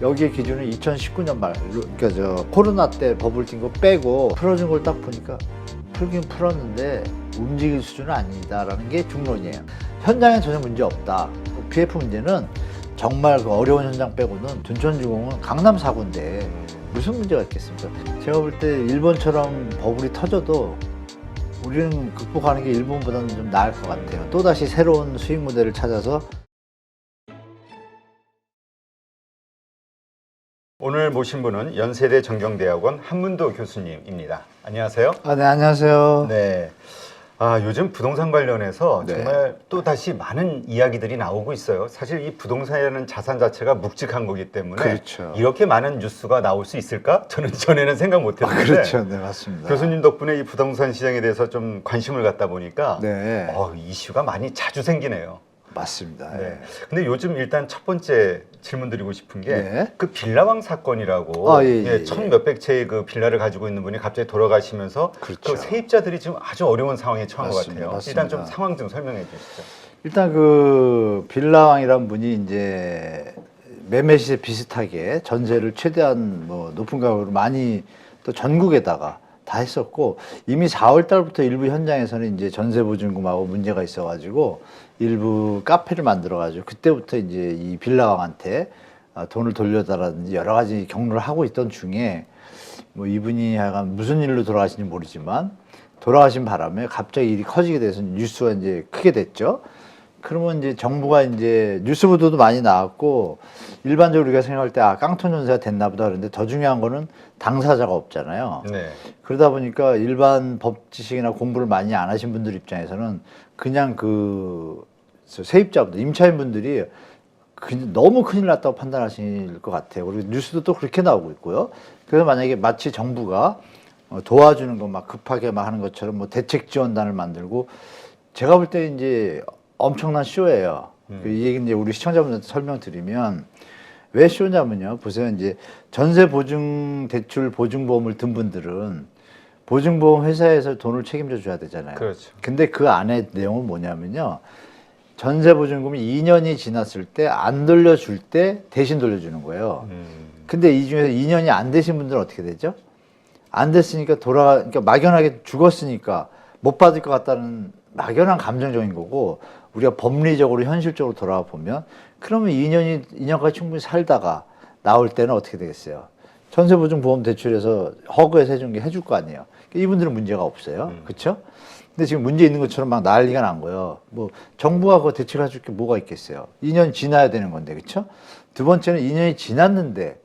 여기에 기준은 2019년 말, 그러니까 저 코로나 때 버블 뛴 거 빼고 풀어준 걸 딱 보니까 풀긴 풀었는데 움직일 수준은 아니다라는 게 중론이에요. 현장에 전혀 문제 없다. PF 문제는 정말 그 어려운 현장 빼고는 둔천주공은 강남 사고인데 무슨 문제가 있겠습니까? 제가 볼 때 일본처럼 버블이 터져도 우리는 극복하는 게 일본보다는 좀 나을 것 같아요. 또다시 새로운 수익 모델을 찾아서. 오늘 모신 분은 연세대 정경대학원 한문도 교수님입니다. 안녕하세요. 네, 안녕하세요. 네. 요즘 부동산 관련해서 네. 정말 또 다시 많은 이야기들이 나오고 있어요. 사실 이 부동산이라는 자산 자체가 묵직한 거기 때문에 그렇죠. 이렇게 많은 뉴스가 나올 수 있을까? 저는 전에는 생각 못 했는데 그렇죠. 네, 맞습니다. 교수님 덕분에 이 부동산 시장에 대해서 좀 관심을 갖다 보니까 네, 이슈가 많이 자주 생기네요. 맞습니다. 네. 근데 요즘 일단 첫 번째 질문 드리고 싶은 게 네. 그 빌라왕 사건이라고 예. 천 몇백 채의 그 빌라를 가지고 있는 분이 갑자기 돌아가시면서 그렇죠. 그 세입자들이 지금 아주 어려운 상황에 처한 것 맞습니다. 같아요. 맞습니다. 일단 좀 상황 좀 설명해 주시죠. 일단 그 빌라왕이란 분이 이제 매매 시세 비슷하게 전세를 최대한 뭐 높은 가격으로 많이 또 전국에다가 다 했었고, 이미 4월 달부터 일부 현장에서는 이제 전세 보증금하고 문제가 있어가지고 일부 카페를 만들어가지고 그때부터 이제 이 빌라왕한테 돈을 돌려달라든지 여러 가지 경로를 하고 있던 중에 뭐 이분이 약간 무슨 일로 돌아가신지 모르지만 돌아가신 바람에 갑자기 일이 커지게 돼서 뉴스가 이제 크게 됐죠. 그러면 이제 정부가 이제 뉴스 보도도 많이 나왔고, 일반적으로 우리가 생각할 때 깡통 전세가 됐나 보다 그러는데 더 중요한 거는 당사자가 없잖아요. 네. 그러다 보니까 일반 법 지식이나 공부를 많이 안 하신 분들 입장에서는 그냥 그 세입자분들, 임차인분들이 너무 큰일 났다고 판단하실 것 같아요. 그리고 뉴스도 또 그렇게 나오고 있고요. 그래서 만약에 마치 정부가 도와주는 거 막 급하게 막 하는 것처럼 뭐 대책 지원단을 만들고, 제가 볼 때 이제 엄청난 쇼예요. 이 얘기 이제 우리 시청자분들한테 설명드리면, 왜 쇼냐면요. 보세요. 이제 전세 보증 대출 보증보험을 든 분들은 보증보험 회사에서 돈을 책임져 줘야 되잖아요. 그렇죠. 근데 그 안에 내용은 뭐냐면요. 전세 보증금이 2년이 지났을 때 안 돌려줄 때 대신 돌려주는 거예요. 근데 이 중에서 2년이 안 되신 분들은 어떻게 되죠? 안 됐으니까 그러니까 막연하게 죽었으니까 못 받을 것 같다는 막연한 감정적인 거고, 우리가 법리적으로 현실적으로 돌아와 보면 그러면 2년까지 충분히 살다가 나올 때는 어떻게 되겠어요? 전세보증보험 대출에서 허그해서 해줄 거 아니에요. 그러니까 이분들은 문제가 없어요. 그렇죠? 근데 지금 문제 있는 것처럼 막 난리가 난 거예요. 뭐 정부가 그거 대책을 해줄 게 뭐가 있겠어요? 2년 지나야 되는 건데, 그렇죠? 두 번째는 2년이 지났는데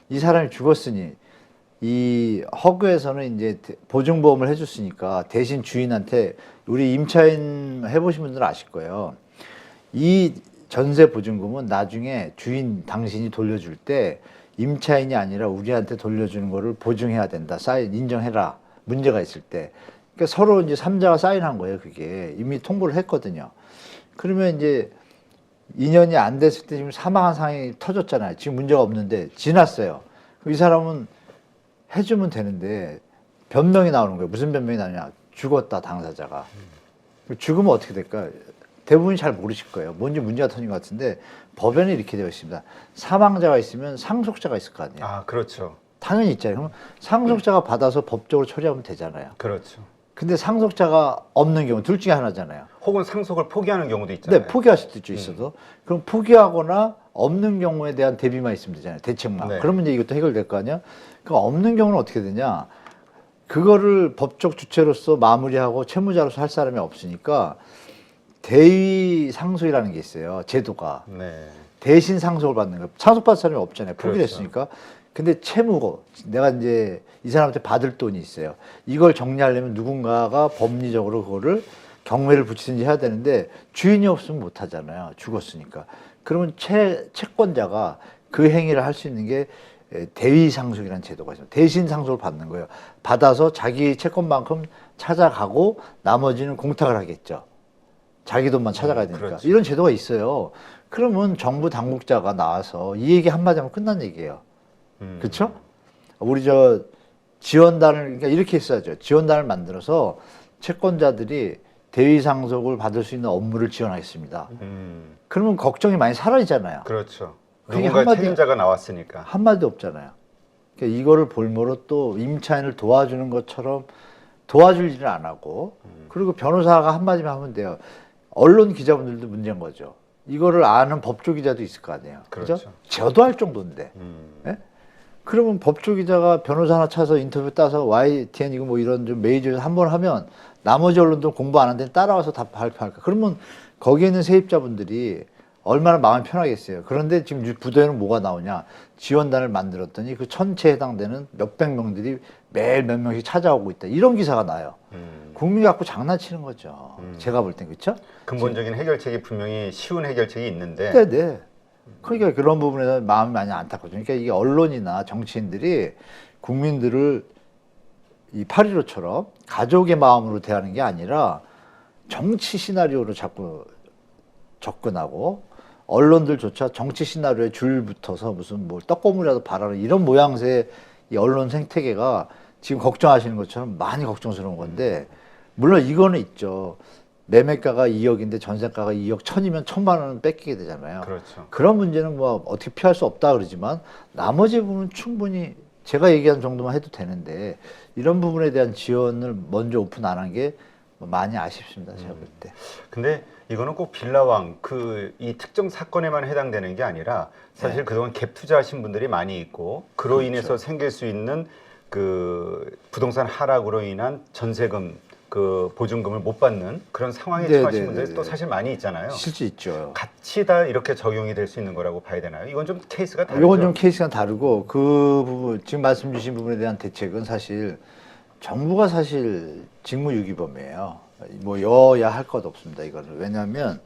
이 사람이 죽었으니 이 허그에서는 이제 보증보험을 해줬으니까 대신 주인한테, 우리 임차인 해보신 분들은 아실 거예요. 이 전세 보증금은 나중에 주인 당신이 돌려줄 때 임차인이 아니라 우리한테 돌려주는 거를 보증해야 된다. 사인 인정해라. 문제가 있을 때. 그러니까 서로 이제 3자가 사인한 거예요. 그게 이미 통보를 했거든요. 그러면 이제 2년이 안 됐을 때 지금 사망한 상황이 터졌잖아요. 지금 문제가 없는데 지났어요. 이 사람은 해주면 되는데 변명이 나오는 거예요. 무슨 변명이 나오냐? 죽었다, 당사자가. 죽으면 어떻게 될까? 대부분이 잘 모르실 거예요. 뭔지 문제가 터진 것 같은데 법에는 이렇게 되어 있습니다. 사망자가 있으면 상속자가 있을 거 아니에요. 그렇죠. 당연히 있잖아요. 그럼 상속자가 받아서 법적으로 처리하면 되잖아요. 그렇죠. 근데 상속자가 없는 경우 둘 중에 하나잖아요. 혹은 상속을 포기하는 경우도 있잖아요. 네, 포기할 수도 있어도. 그럼 포기하거나 없는 경우에 대한 대비만 있으면 되잖아요. 대책만. 네. 그러면 이제 이것도 해결될 거 아니야? 그럼 없는 경우는 어떻게 되냐? 그거를 법적 주체로서 마무리하고 채무자로서 할 사람이 없으니까 대위 상속이라는 게 있어요. 제도가. 네. 대신 상속을 받는 거예요. 상속받을 사람이 없잖아요. 포기를 그렇죠. 했으니까. 근데 채무고 내가 이제 이 사람한테 받을 돈이 있어요. 이걸 정리하려면 누군가가 법리적으로 그거를 경매를 붙이든지 해야 되는데 주인이 없으면 못 하잖아요. 죽었으니까. 그러면 채권자가 그 행위를 할 수 있는 게 대위 상속이라는 제도가 있어요. 대신 상속을 받는 거예요. 받아서 자기 채권만큼 찾아가고 나머지는 공탁을 하겠죠. 자기 돈만 찾아가야 되니까. 그렇죠. 이런 제도가 있어요. 그러면 정부 당국자가 나와서 이 얘기 한마디 하면 끝난 얘기예요. 그렇죠? 우리 지원단을, 그러니까 이렇게 했어야죠. 지원단을 만들어서 채권자들이 대위 상속을 받을 수 있는 업무를 지원하겠습니다. 그러면 걱정이 많이 사라지잖아요. 그렇죠. 그게 누군가 책임자가 나왔으니까. 한마디도 없잖아요. 그러니까 이거를 볼모로 또 임차인을 도와주는 것처럼 도와줄 일을 안 하고, 그리고 변호사가 한마디만 하면 돼요. 언론 기자분들도 문제인 거죠. 이거를 아는 법조 기자도 있을 거 아니에요. 그죠? 그렇죠. 저도 할 정도인데. 예? 그러면 법조 기자가 변호사 하나 차서 인터뷰 따서 YTN이고 뭐 이런 좀 메이저에서 한 번 하면 나머지 언론들 공부 안 하는데 따라와서 다 발표할까? 그러면 거기에 있는 세입자분들이 얼마나 마음이 편하겠어요. 그런데 지금 부도에는 뭐가 나오냐? 지원단을 만들었더니 그 천체에 해당되는 몇백 명들이 매일 몇 명씩 찾아오고 있다. 이런 기사가 나요. 국민 갖고 장난치는 거죠. 제가 볼 땐 그렇죠? 근본적인 해결책이 분명히 쉬운 해결책이 있는데. 네네. 그러니까 그런 부분에서 마음이 많이 안타깝죠. 그러니까 이게 언론이나 정치인들이 국민들을 이 8.15처럼 가족의 마음으로 대하는 게 아니라 정치 시나리오로 자꾸 접근하고, 언론들조차 정치 시나리오에 줄 붙어서 무슨 뭐 떡고물이라도 바라는 이런 모양새의 이 언론 생태계가 지금 걱정하시는 것처럼 많이 걱정스러운 건데, 물론 이거는 있죠. 매매가가 2억인데 전세가가 2억 1,000이면 1,000만 원은 뺏기게 되잖아요. 그렇죠. 그런 문제는 뭐 어떻게 피할 수 없다 그러지만 나머지 부분은 충분히 제가 얘기한 정도만 해도 되는데, 이런 부분에 대한 지원을 먼저 오픈 안 한 게 많이 아쉽습니다. 제가 볼 때. 근데 이거는 꼭 빌라왕 이 특정 사건에만 해당되는 게 아니라 사실 네. 그동안 갭 투자하신 분들이 많이 있고, 그로 그렇죠. 인해서 생길 수 있는 그 부동산 하락으로 인한 전세금 그 보증금을 못 받는 그런 상황에 네, 처하신 네, 분들이 네, 또 네. 사실 많이 있잖아요. 실제 있죠. 같이 다 이렇게 적용이 될 수 있는 거라고 봐야 되나요? 이건 좀 케이스가 다르죠. 이건 좀 케이스가 다르고, 그 부분 지금 말씀 주신 부분에 대한 대책은 사실 정부가 사실 직무유기범이에요. 뭐 여야 할 것 없습니다. 이거는. 왜냐하면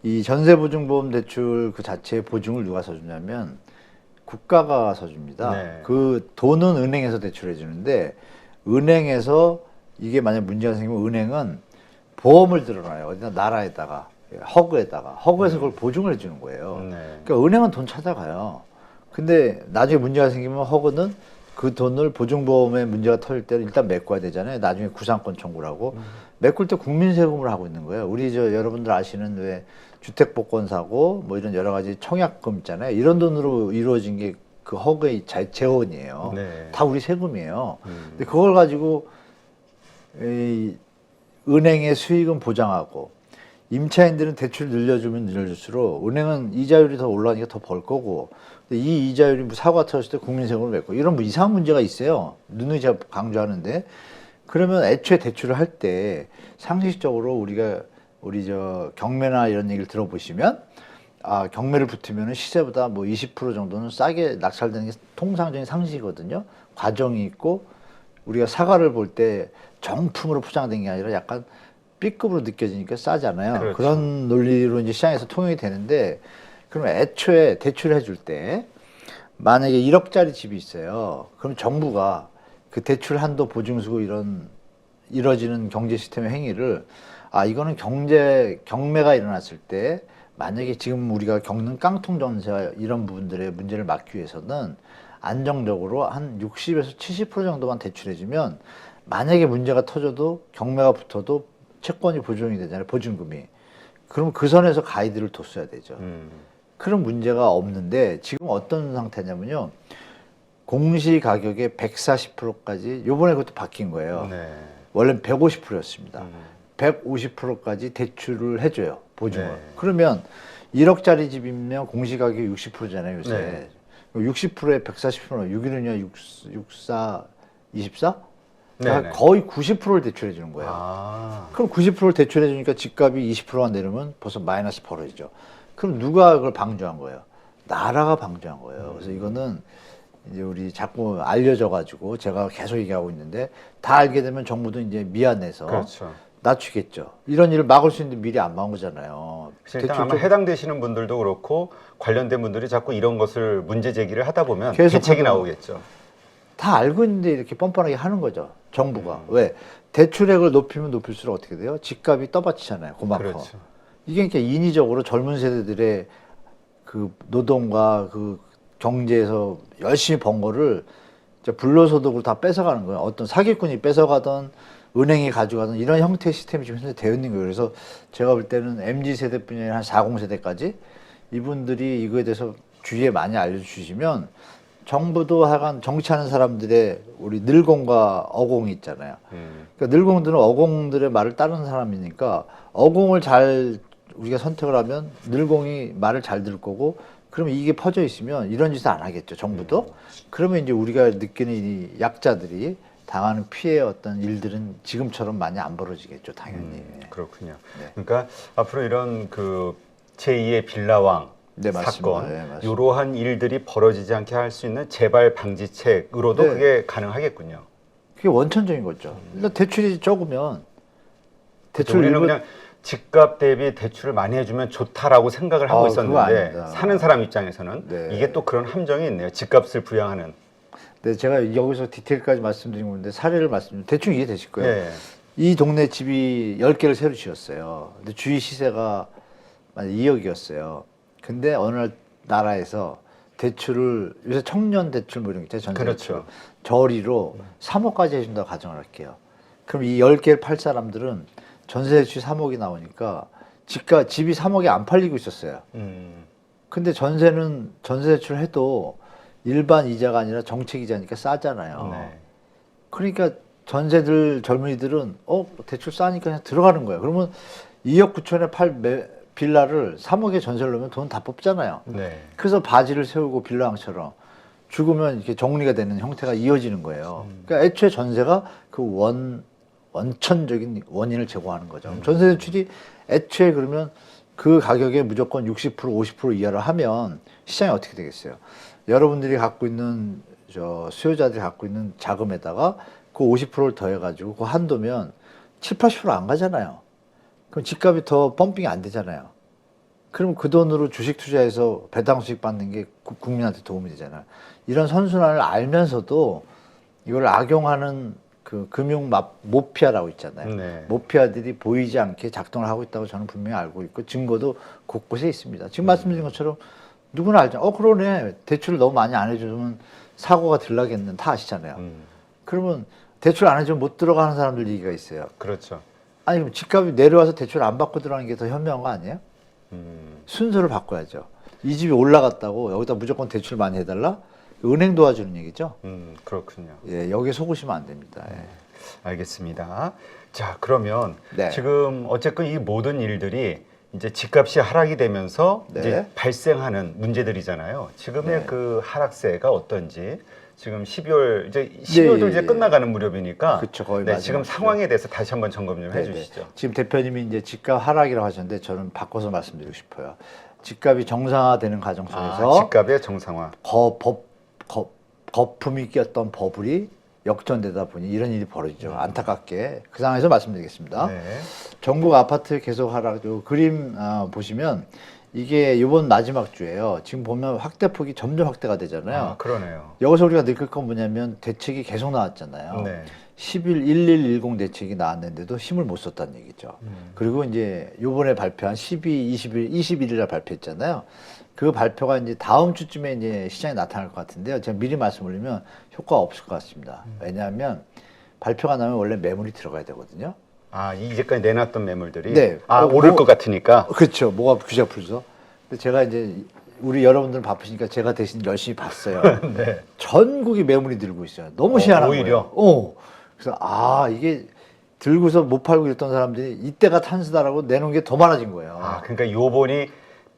이 전세보증보험 대출 그 자체의 보증을 누가 서주냐면 국가가 서줍니다. 네. 그 돈은 은행에서 대출해 주는데, 은행에서 이게 만약 문제가 생기면 은행은 보험을 들어놔요. 어디나 나라에다가, 허그에서 그걸 보증을 해주는 거예요. 네. 그러니까 은행은 돈 찾아가요. 근데 나중에 문제가 생기면 허그는 그 돈을 보증보험에 문제가 터질 때는 일단 메꿔야 되잖아요. 나중에 구상권 청구를 하고. 메꿀 때 국민 세금을 하고 있는 거예요. 우리 여러분들 아시는 왜 주택복권 사고 뭐 이런 여러 가지 청약금 있잖아요. 이런 돈으로 이루어진 게 그 허그의 재원이에요. 네. 다 우리 세금이에요. 근데 그걸 가지고 이 은행의 수익은 보장하고, 임차인들은 대출 늘려주면 늘려줄수록 은행은 이자율이 더 올라가니까 더 벌 거고, 근데 이 이자율이 뭐 사고가 터졌을 때 국민 세금을 맺고, 이런 뭐 이상한 문제가 있어요. 누누이 제가 강조하는데, 그러면 애초에 대출을 할 때 상식적으로 우리 경매나 이런 얘기를 들어보시면, 경매를 붙으면 시세보다 뭐 20% 정도는 싸게 낙찰되는 게 통상적인 상식이거든요. 과정이 있고, 우리가 사과를 볼 때 정품으로 포장된 게 아니라 약간 B급으로 느껴지니까 싸잖아요. 그렇죠. 그런 논리로 이제 시장에서 통용이 되는데, 그럼 애초에 대출을 해줄 때 만약에 1억짜리 집이 있어요. 그럼 정부가 그 대출 한도 보증수고 이뤄지는 경제 시스템의 행위를, 이거는 경매가 일어났을 때 만약에 지금 우리가 겪는 깡통 전세와 이런 부분들의 문제를 막기 위해서는 안정적으로 한 60에서 70% 정도만 대출해주면, 만약에 문제가 터져도 경매가 붙어도 채권이 보증이 되잖아요. 보증금이. 그럼 그 선에서 가이드를 뒀어야 되죠. 그런 문제가 없는데, 지금 어떤 상태냐면요. 공시 가격의 140%까지, 요번에 그것도 바뀐 거예요. 네. 원래는 150%였습니다. 150%까지 대출을 해줘요. 보증을. 네. 그러면 1억짜리 집이면 공시 가격이 60%잖아요, 요새. 네. 60%에 140%는 6일이냐, 64, 24? 네네. 거의 90%를 대출해 주는 거예요. 그럼 90%를 대출해 주니까 집값이 20%가 내려면 벌써 마이너스 벌어지죠. 그럼 누가 그걸 방조한 거예요? 나라가 방조한 거예요. 그래서 이거는 이제 우리 자꾸 알려져 가지고 제가 계속 얘기하고 있는데, 다 알게 되면 정부도 이제 미안해서 그렇죠. 낮추겠죠. 이런 일을 막을 수 있는데 미리 안 막은 거잖아요. 일단 아마 해당되시는 분들도 그렇고 관련된 분들이 자꾸 이런 것을 문제 제기를 하다 보면 계속 대책이 하죠. 나오겠죠. 다 알고 있는데 이렇게 뻔뻔하게 하는 거죠. 정부가. 왜? 대출액을 높이면 높일수록 어떻게 돼요? 집값이 떠받치잖아요. 그만큼. 그렇죠. 이게 그러니까 인위적으로 젊은 세대들의 그 노동과 그 경제에서 열심히 번 거를 불로소득으로 다 뺏어가는 거예요. 어떤 사기꾼이 뺏어가던 은행이 가져가던 이런 형태의 시스템이 지금 현재 되어 있는 거예요. 그래서 제가 볼 때는 MZ 세대뿐이 아니라 한 40세대까지 이분들이 이거에 대해서 주위에 많이 알려주시면 정부도 하여간 정치하는 사람들의 우리 늘공과 어공이 있잖아요. 그러니까 늘공들은 어공들의 말을 따르는 사람이니까 어공을 잘 우리가 선택을 하면 늘공이 말을 잘 들을 거고 그러면 이게 퍼져 있으면 이런 짓을 안 하겠죠, 정부도. 그러면 이제 우리가 느끼는 이 약자들이 당하는 피해의 어떤 일들은 지금처럼 많이 안 벌어지겠죠, 당연히. 그렇군요. 네. 그러니까 앞으로 이런 그 제2의 빌라왕 네, 맞습니다. 사건, 네, 맞습니다. 이러한 일들이 벌어지지 않게 할 수 있는 재발 방지책으로도 네. 그게 가능하겠군요. 그게 원천적인 거죠. 일단 대출이 적으면 대출 우리는 일부- 그냥 집값 대비 대출을 많이 해주면 좋다라고 생각을 하고 그거 있었는데 아닙니다. 사는 사람 입장에서는 네. 이게 또 그런 함정이 있네요. 집값을 부양하는. 네, 제가 여기서 디테일까지 말씀드린 건데 사례를 말씀드리면 대충 이해되실 거예요. 예. 이 동네 집이 10개를 새로 지었어요. 근데 주위 시세가 2억이었어요. 근데 어느 나라에서 대출을 요새 청년 대출 뭐 이런 게 있잖아요. 전세 대출. 그렇죠. 저리로 3억까지 해준다고 가정을 할게요. 그럼 이 10개를 팔 사람들은 전세 대출이 3억이 나오니까 집이 3억이 안 팔리고 있었어요. 근데 전세 대출을 해도 일반 이자가 아니라 정책 이자니까 싸잖아요. 네. 그러니까 전세들 젊은이들은 대출 싸니까 그냥 들어가는 거예요. 그러면 2억 9천에 팔 빌라를 3억에 전세를 넣으면 돈 다 뽑잖아요. 네. 그래서 바지를 세우고 빌라왕처럼 죽으면 이렇게 정리가 되는 형태가 이어지는 거예요. 그러니까 애초에 전세가 그 원천적인 원인을 제공하는 거죠. 전세 대출이 애초에 그러면 그 가격에 무조건 60% 50% 이하를 하면 시장이 어떻게 되겠어요? 여러분들이 갖고 있는 수요자들이 갖고 있는 자금에다가 그 50%를 더해가지고 그 한도면 7, 80%안 가잖아요. 그럼 집값이 더 펌핑이 안 되잖아요. 그럼 그 돈으로 주식 투자해서 배당 수익 받는 게 국민한테 도움이 되잖아요. 이런 선순환을 알면서도 이걸 악용하는 그 금융 모피아라고 있잖아요. 네. 모피아들이 보이지 않게 작동을 하고 있다고 저는 분명히 알고 있고 증거도 곳곳에 있습니다. 지금 말씀드린 것처럼 누구나 알잖아요. 그러네. 대출을 너무 많이 안 해주면 사고가 들라겠는 다 아시잖아요. 그러면 대출 안 해주면 못 들어가는 사람들 얘기가 있어요. 그렇죠. 아니 그럼 집값이 내려와서 대출 안 받고 들어가는 게 더 현명한 거 아니에요? 순서를 바꿔야죠. 이 집이 올라갔다고 여기다 무조건 대출 많이 해달라? 은행 도와주는 얘기죠. 그렇군요. 예, 여기에 속으시면 안 됩니다. 예. 알겠습니다. 자, 그러면 네. 지금 어쨌든 이 모든 일들이 이제 집값이 하락이 되면서 네. 이제 발생하는 문제들이잖아요. 지금의 네. 그 하락세가 어떤지 지금 12월 이제 이제 끝나가는 무렵이니까 그쵸, 거의 네, 마지막 지금 상황에 대해서 다시 한번 점검 좀 네, 해주시죠. 네. 지금 대표님이 이제 집값 하락이라고 하셨는데 저는 바꿔서 말씀드리고 싶어요. 집값이 정상화되는 과정 속에서 집값의 정상화. 거품이 꼈던 버블이 역전되다 보니 이런 일이 벌어지죠. 안타깝게 그 상황에서 말씀드리겠습니다. 네. 전국 아파트 계속 하락. 요 그림 보시면 이게 이번 마지막 주예요. 지금 보면 확대폭이 점점 확대가 되잖아요. 그러네요. 여기서 우리가 느낄 건 뭐냐면 대책이 계속 나왔잖아요. 네. 11.1110 대책이 나왔는데도 힘을 못 썼다는 얘기죠. 그리고 이제 요번에 발표한 21일 날 발표했잖아요. 그 발표가 이제 다음 주쯤에 이제 시장에 나타날 것 같은데요. 제가 미리 말씀드리면 효과가 없을 것 같습니다. 왜냐하면 발표가 나면 원래 매물이 들어가야 되거든요. 이제까지 내놨던 매물들이 네. 오를 것 같으니까. 그렇죠. 뭐가 규제가 풀죠. 근데 제가 이제 우리 여러분들 바쁘시니까 제가 대신 열심히 봤어요. 네. 전국이 매물이 들고 있어요. 너무 희한한 오히려? 거예요. 그래서 이게 들고서 못 팔고 이랬던 사람들이 이때가 탄수다라고 내놓은 게 더 많아진 거예요. 그러니까 요번이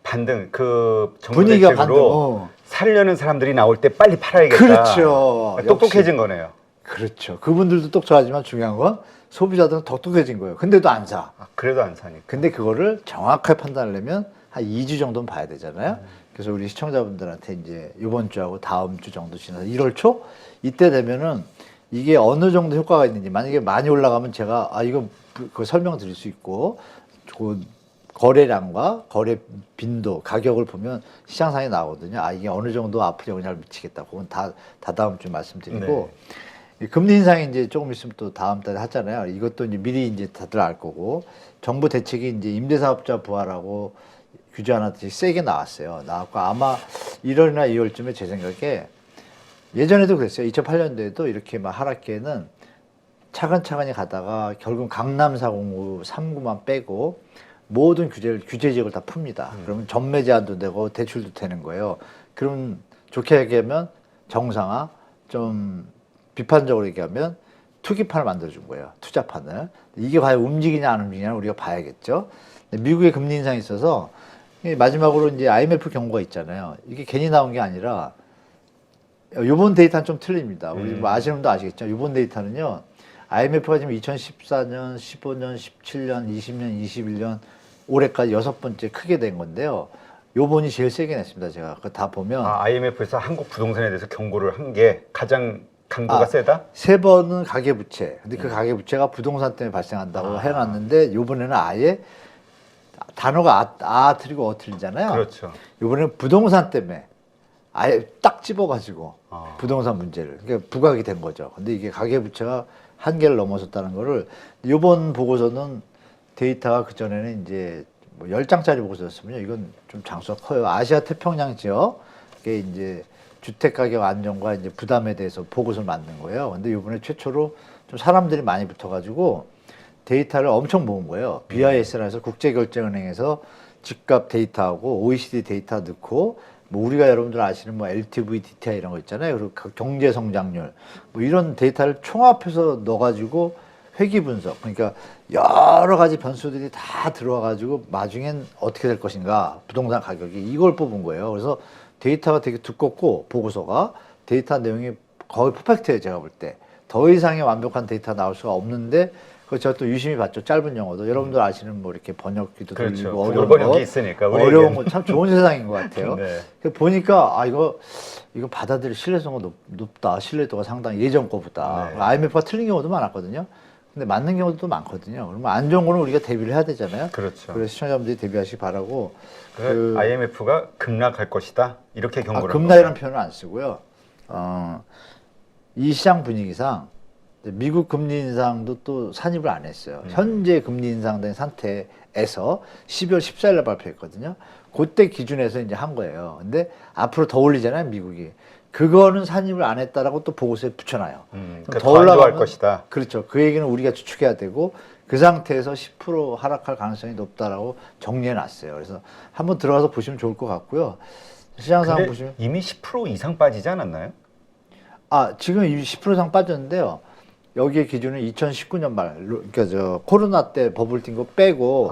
반등 그 정부 분위기가 대책으로 살려는 사람들이 나올 때 빨리 팔아야겠다. 그렇죠. 똑똑해진 역시. 거네요. 그렇죠. 그분들도 똑똑하지만 중요한 건 소비자들은 똑똑해진 거예요. 근데도 안 사. 그래도 안 사니까. 근데 그거를 정확하게 판단하려면 한 2주 정도는 봐야 되잖아요. 그래서 우리 시청자분들한테 이제 이번 주하고 다음 주 정도 지나서 1월 초 이때 되면은 이게 어느 정도 효과가 있는지 만약에 많이 올라가면 제가 이거 그 설명 드릴 수 있고 그 거래량과 거래 빈도, 가격을 보면 시장상에 나오거든요. 이게 어느 정도 앞으로 영향을 미치겠다. 그건 다 다음 주에 말씀드리고 이 금리 인상이 이제 조금 있으면 또 다음 달에 하잖아요. 이것도 이제 미리 이제 다들 알 거고 정부 대책이 이제 임대사업자 부활하고 규제 하나 세게 나왔어요. 나왔고 아마 1월이나 2월쯤에 제 생각에 예전에도 그랬어요. 2008년도에도 이렇게 막 하락기에는 차근차근히 가다가 결국 강남 409, 3구만 빼고 모든 규제 지역을 다 풉니다. 그러면 전매 제한도 되고 대출도 되는 거예요. 그럼 좋게 얘기하면 정상화, 좀 비판적으로 얘기하면 투기판을 만들어준 거예요. 투자판을. 이게 과연 움직이냐 안 움직이냐는 우리가 봐야겠죠. 미국의 금리 인상이 있어서 마지막으로 이제 IMF 경고가 있잖아요. 이게 괜히 나온 게 아니라 요번 데이터는 좀 틀립니다. 우리 뭐 아시는 분도 아시겠죠. 요번 데이터는요. IMF가 지금 2014년, 15년, 17년, 20년, 21년 올해까지 6번째 크게 된 건데요. 요번이 제일 세게 냈습니다. 제가 그거 다 보면 IMF에서 한국 부동산에 대해서 경고를 한 게 가장 강도가 세다? 3번은 가계부채. 근데 그 가계부채가 부동산 때문에 발생한다고 해놨는데 요번에는 아예 단어가 틀리고 틀리잖아요. 그렇죠. 요번에는 부동산 때문에 아예 딱 집어가지고 부동산 문제를 그러니까 부각이 된 거죠. 근데 이게 가계부채가 한계를 넘어섰다는 거를 요번 보고서는 데이터가 그전에는 이제 뭐 10장짜리 보고서였으면요. 이건 좀 장수가 커요. 아시아 태평양 지역에 이제 주택가격 안정과 이제 부담에 대해서 보고서를 만든 거예요. 근데 이번에 최초로 좀 사람들이 많이 붙어가지고 데이터를 엄청 모은 거예요. BIS라 해서 국제결제은행에서 집값 데이터하고 OECD 데이터 넣고 뭐 우리가 여러분들 아시는 뭐 LTV, DTI 이런 거 있잖아요. 그리고 경제 성장률 뭐 이런 데이터를 총합해서 넣어가지고 회귀 분석 그러니까 여러 가지 변수들이 다 들어와가지고 나중엔 어떻게 될 것인가 부동산 가격이 이걸 뽑은 거예요. 그래서 데이터가 되게 두껍고 보고서가 데이터 내용이 거의 퍼펙트해요. 제가 볼 때. 더 이상의 완벽한 데이터 나올 수가 없는데 그거 제가 또 유심히 봤죠. 짧은 영어도. 여러분들 아시는 뭐 이렇게 번역기도 그렇죠. 돌리고 어려운 번역이 거. 있으니까 어려운 거 참 좋은 세상인 것 같아요. 네. 보니까 이거 받아들일 신뢰성이 높다. 신뢰도가 상당히 예전 거보다. 네. IMF가 틀린 경우도 많았거든요. 근데 맞는 경우도 많거든요. 그러면 안 좋은 거는 우리가 대비를 해야 되잖아요. 그렇죠. 그래서 시청자분들이 대비하시기 바라고. IMF가 급락할 것이다 이렇게 경고를 한 급락이라는 표현을 안 쓰고요. 이 시장 분위기상 미국 금리 인상도 또 산입을 안 했어요. 현재 금리 인상된 상태에서 12월 14일에 발표했거든요. 그때 기준에서 이제 한 거예요. 근데 앞으로 더 올리잖아요, 미국이. 그거는 산입을 안 했다라고 또 보고서에 붙여놔요. 그러니까 더 올라갈 것이다. 그렇죠. 그 얘기는 우리가 추측해야 되고 그 상태에서 10% 하락할 가능성이 높다라고 정리해 놨어요. 그래서 한번 들어가서 보시면 좋을 것 같고요. 시장 상황 근데 보시면 이미 10% 이상 빠지지 않았나요? 지금 10% 이상 빠졌는데요. 여기에 기준은 2019년 말, 그러니까 저 코로나 때 버블 뛴 거 빼고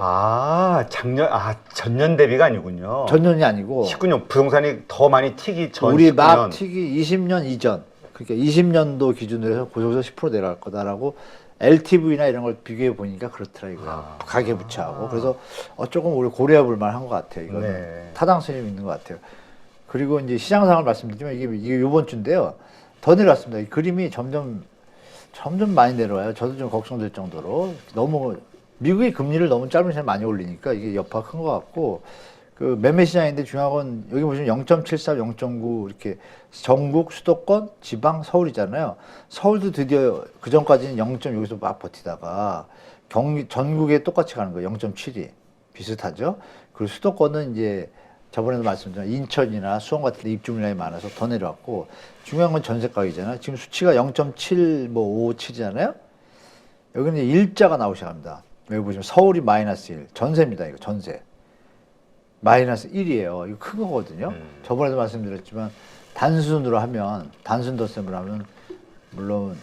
전년 대비가 아니군요. 전년이 아니고 19년 부동산이 더 많이 튀기 전 우리 19년. 막 튀기 20년 이전, 그러니까 20년도 기준으로 해서 고소해서 10% 내려갈 거다라고 LTV나 이런 걸 비교해 보니까 그렇더라고요. 가계부채하고. 그래서 조금 우리 고려해 볼 만한 것 같아요. 이거는 네. 타당성이 있는 것 같아요. 그리고 이제 시장 상황을 말씀드리면 이게 이번 주인데요. 더 내려왔습니다. 이 그림이 점점 많이 내려와요. 저도 좀 걱정될 정도로 너무 미국이 금리를 너무 짧은 시간에 많이 올리니까 이게 여파가 큰 것 같고 그 매매 시장인데 중요한 건 여기 보시면 0.73, 0.9 이렇게 전국, 수도권, 지방, 서울이잖아요. 서울도 드디어 그 전까지는 0. 여기서 막 버티다가 전국에 똑같이 가는 거예요. 0.72 비슷하죠. 그리고 수도권은 이제 저번에도 말씀드린 인천이나 수원 같은 데 입주 물량이 많아서 더 내려왔고 중요한 건 전세 가격이잖아요. 지금 수치가 0.7, 뭐 57이잖아요. 여기는 이제 일자가 나오기 시작합니다. 여기 보시면 서울이 마이너스 1, 전세입니다. 이거 전세. 마이너스 1이에요. 이거 큰 거거든요. 저번에도 말씀드렸지만 단순으로 하면 단순 덧셈으로 하면 물론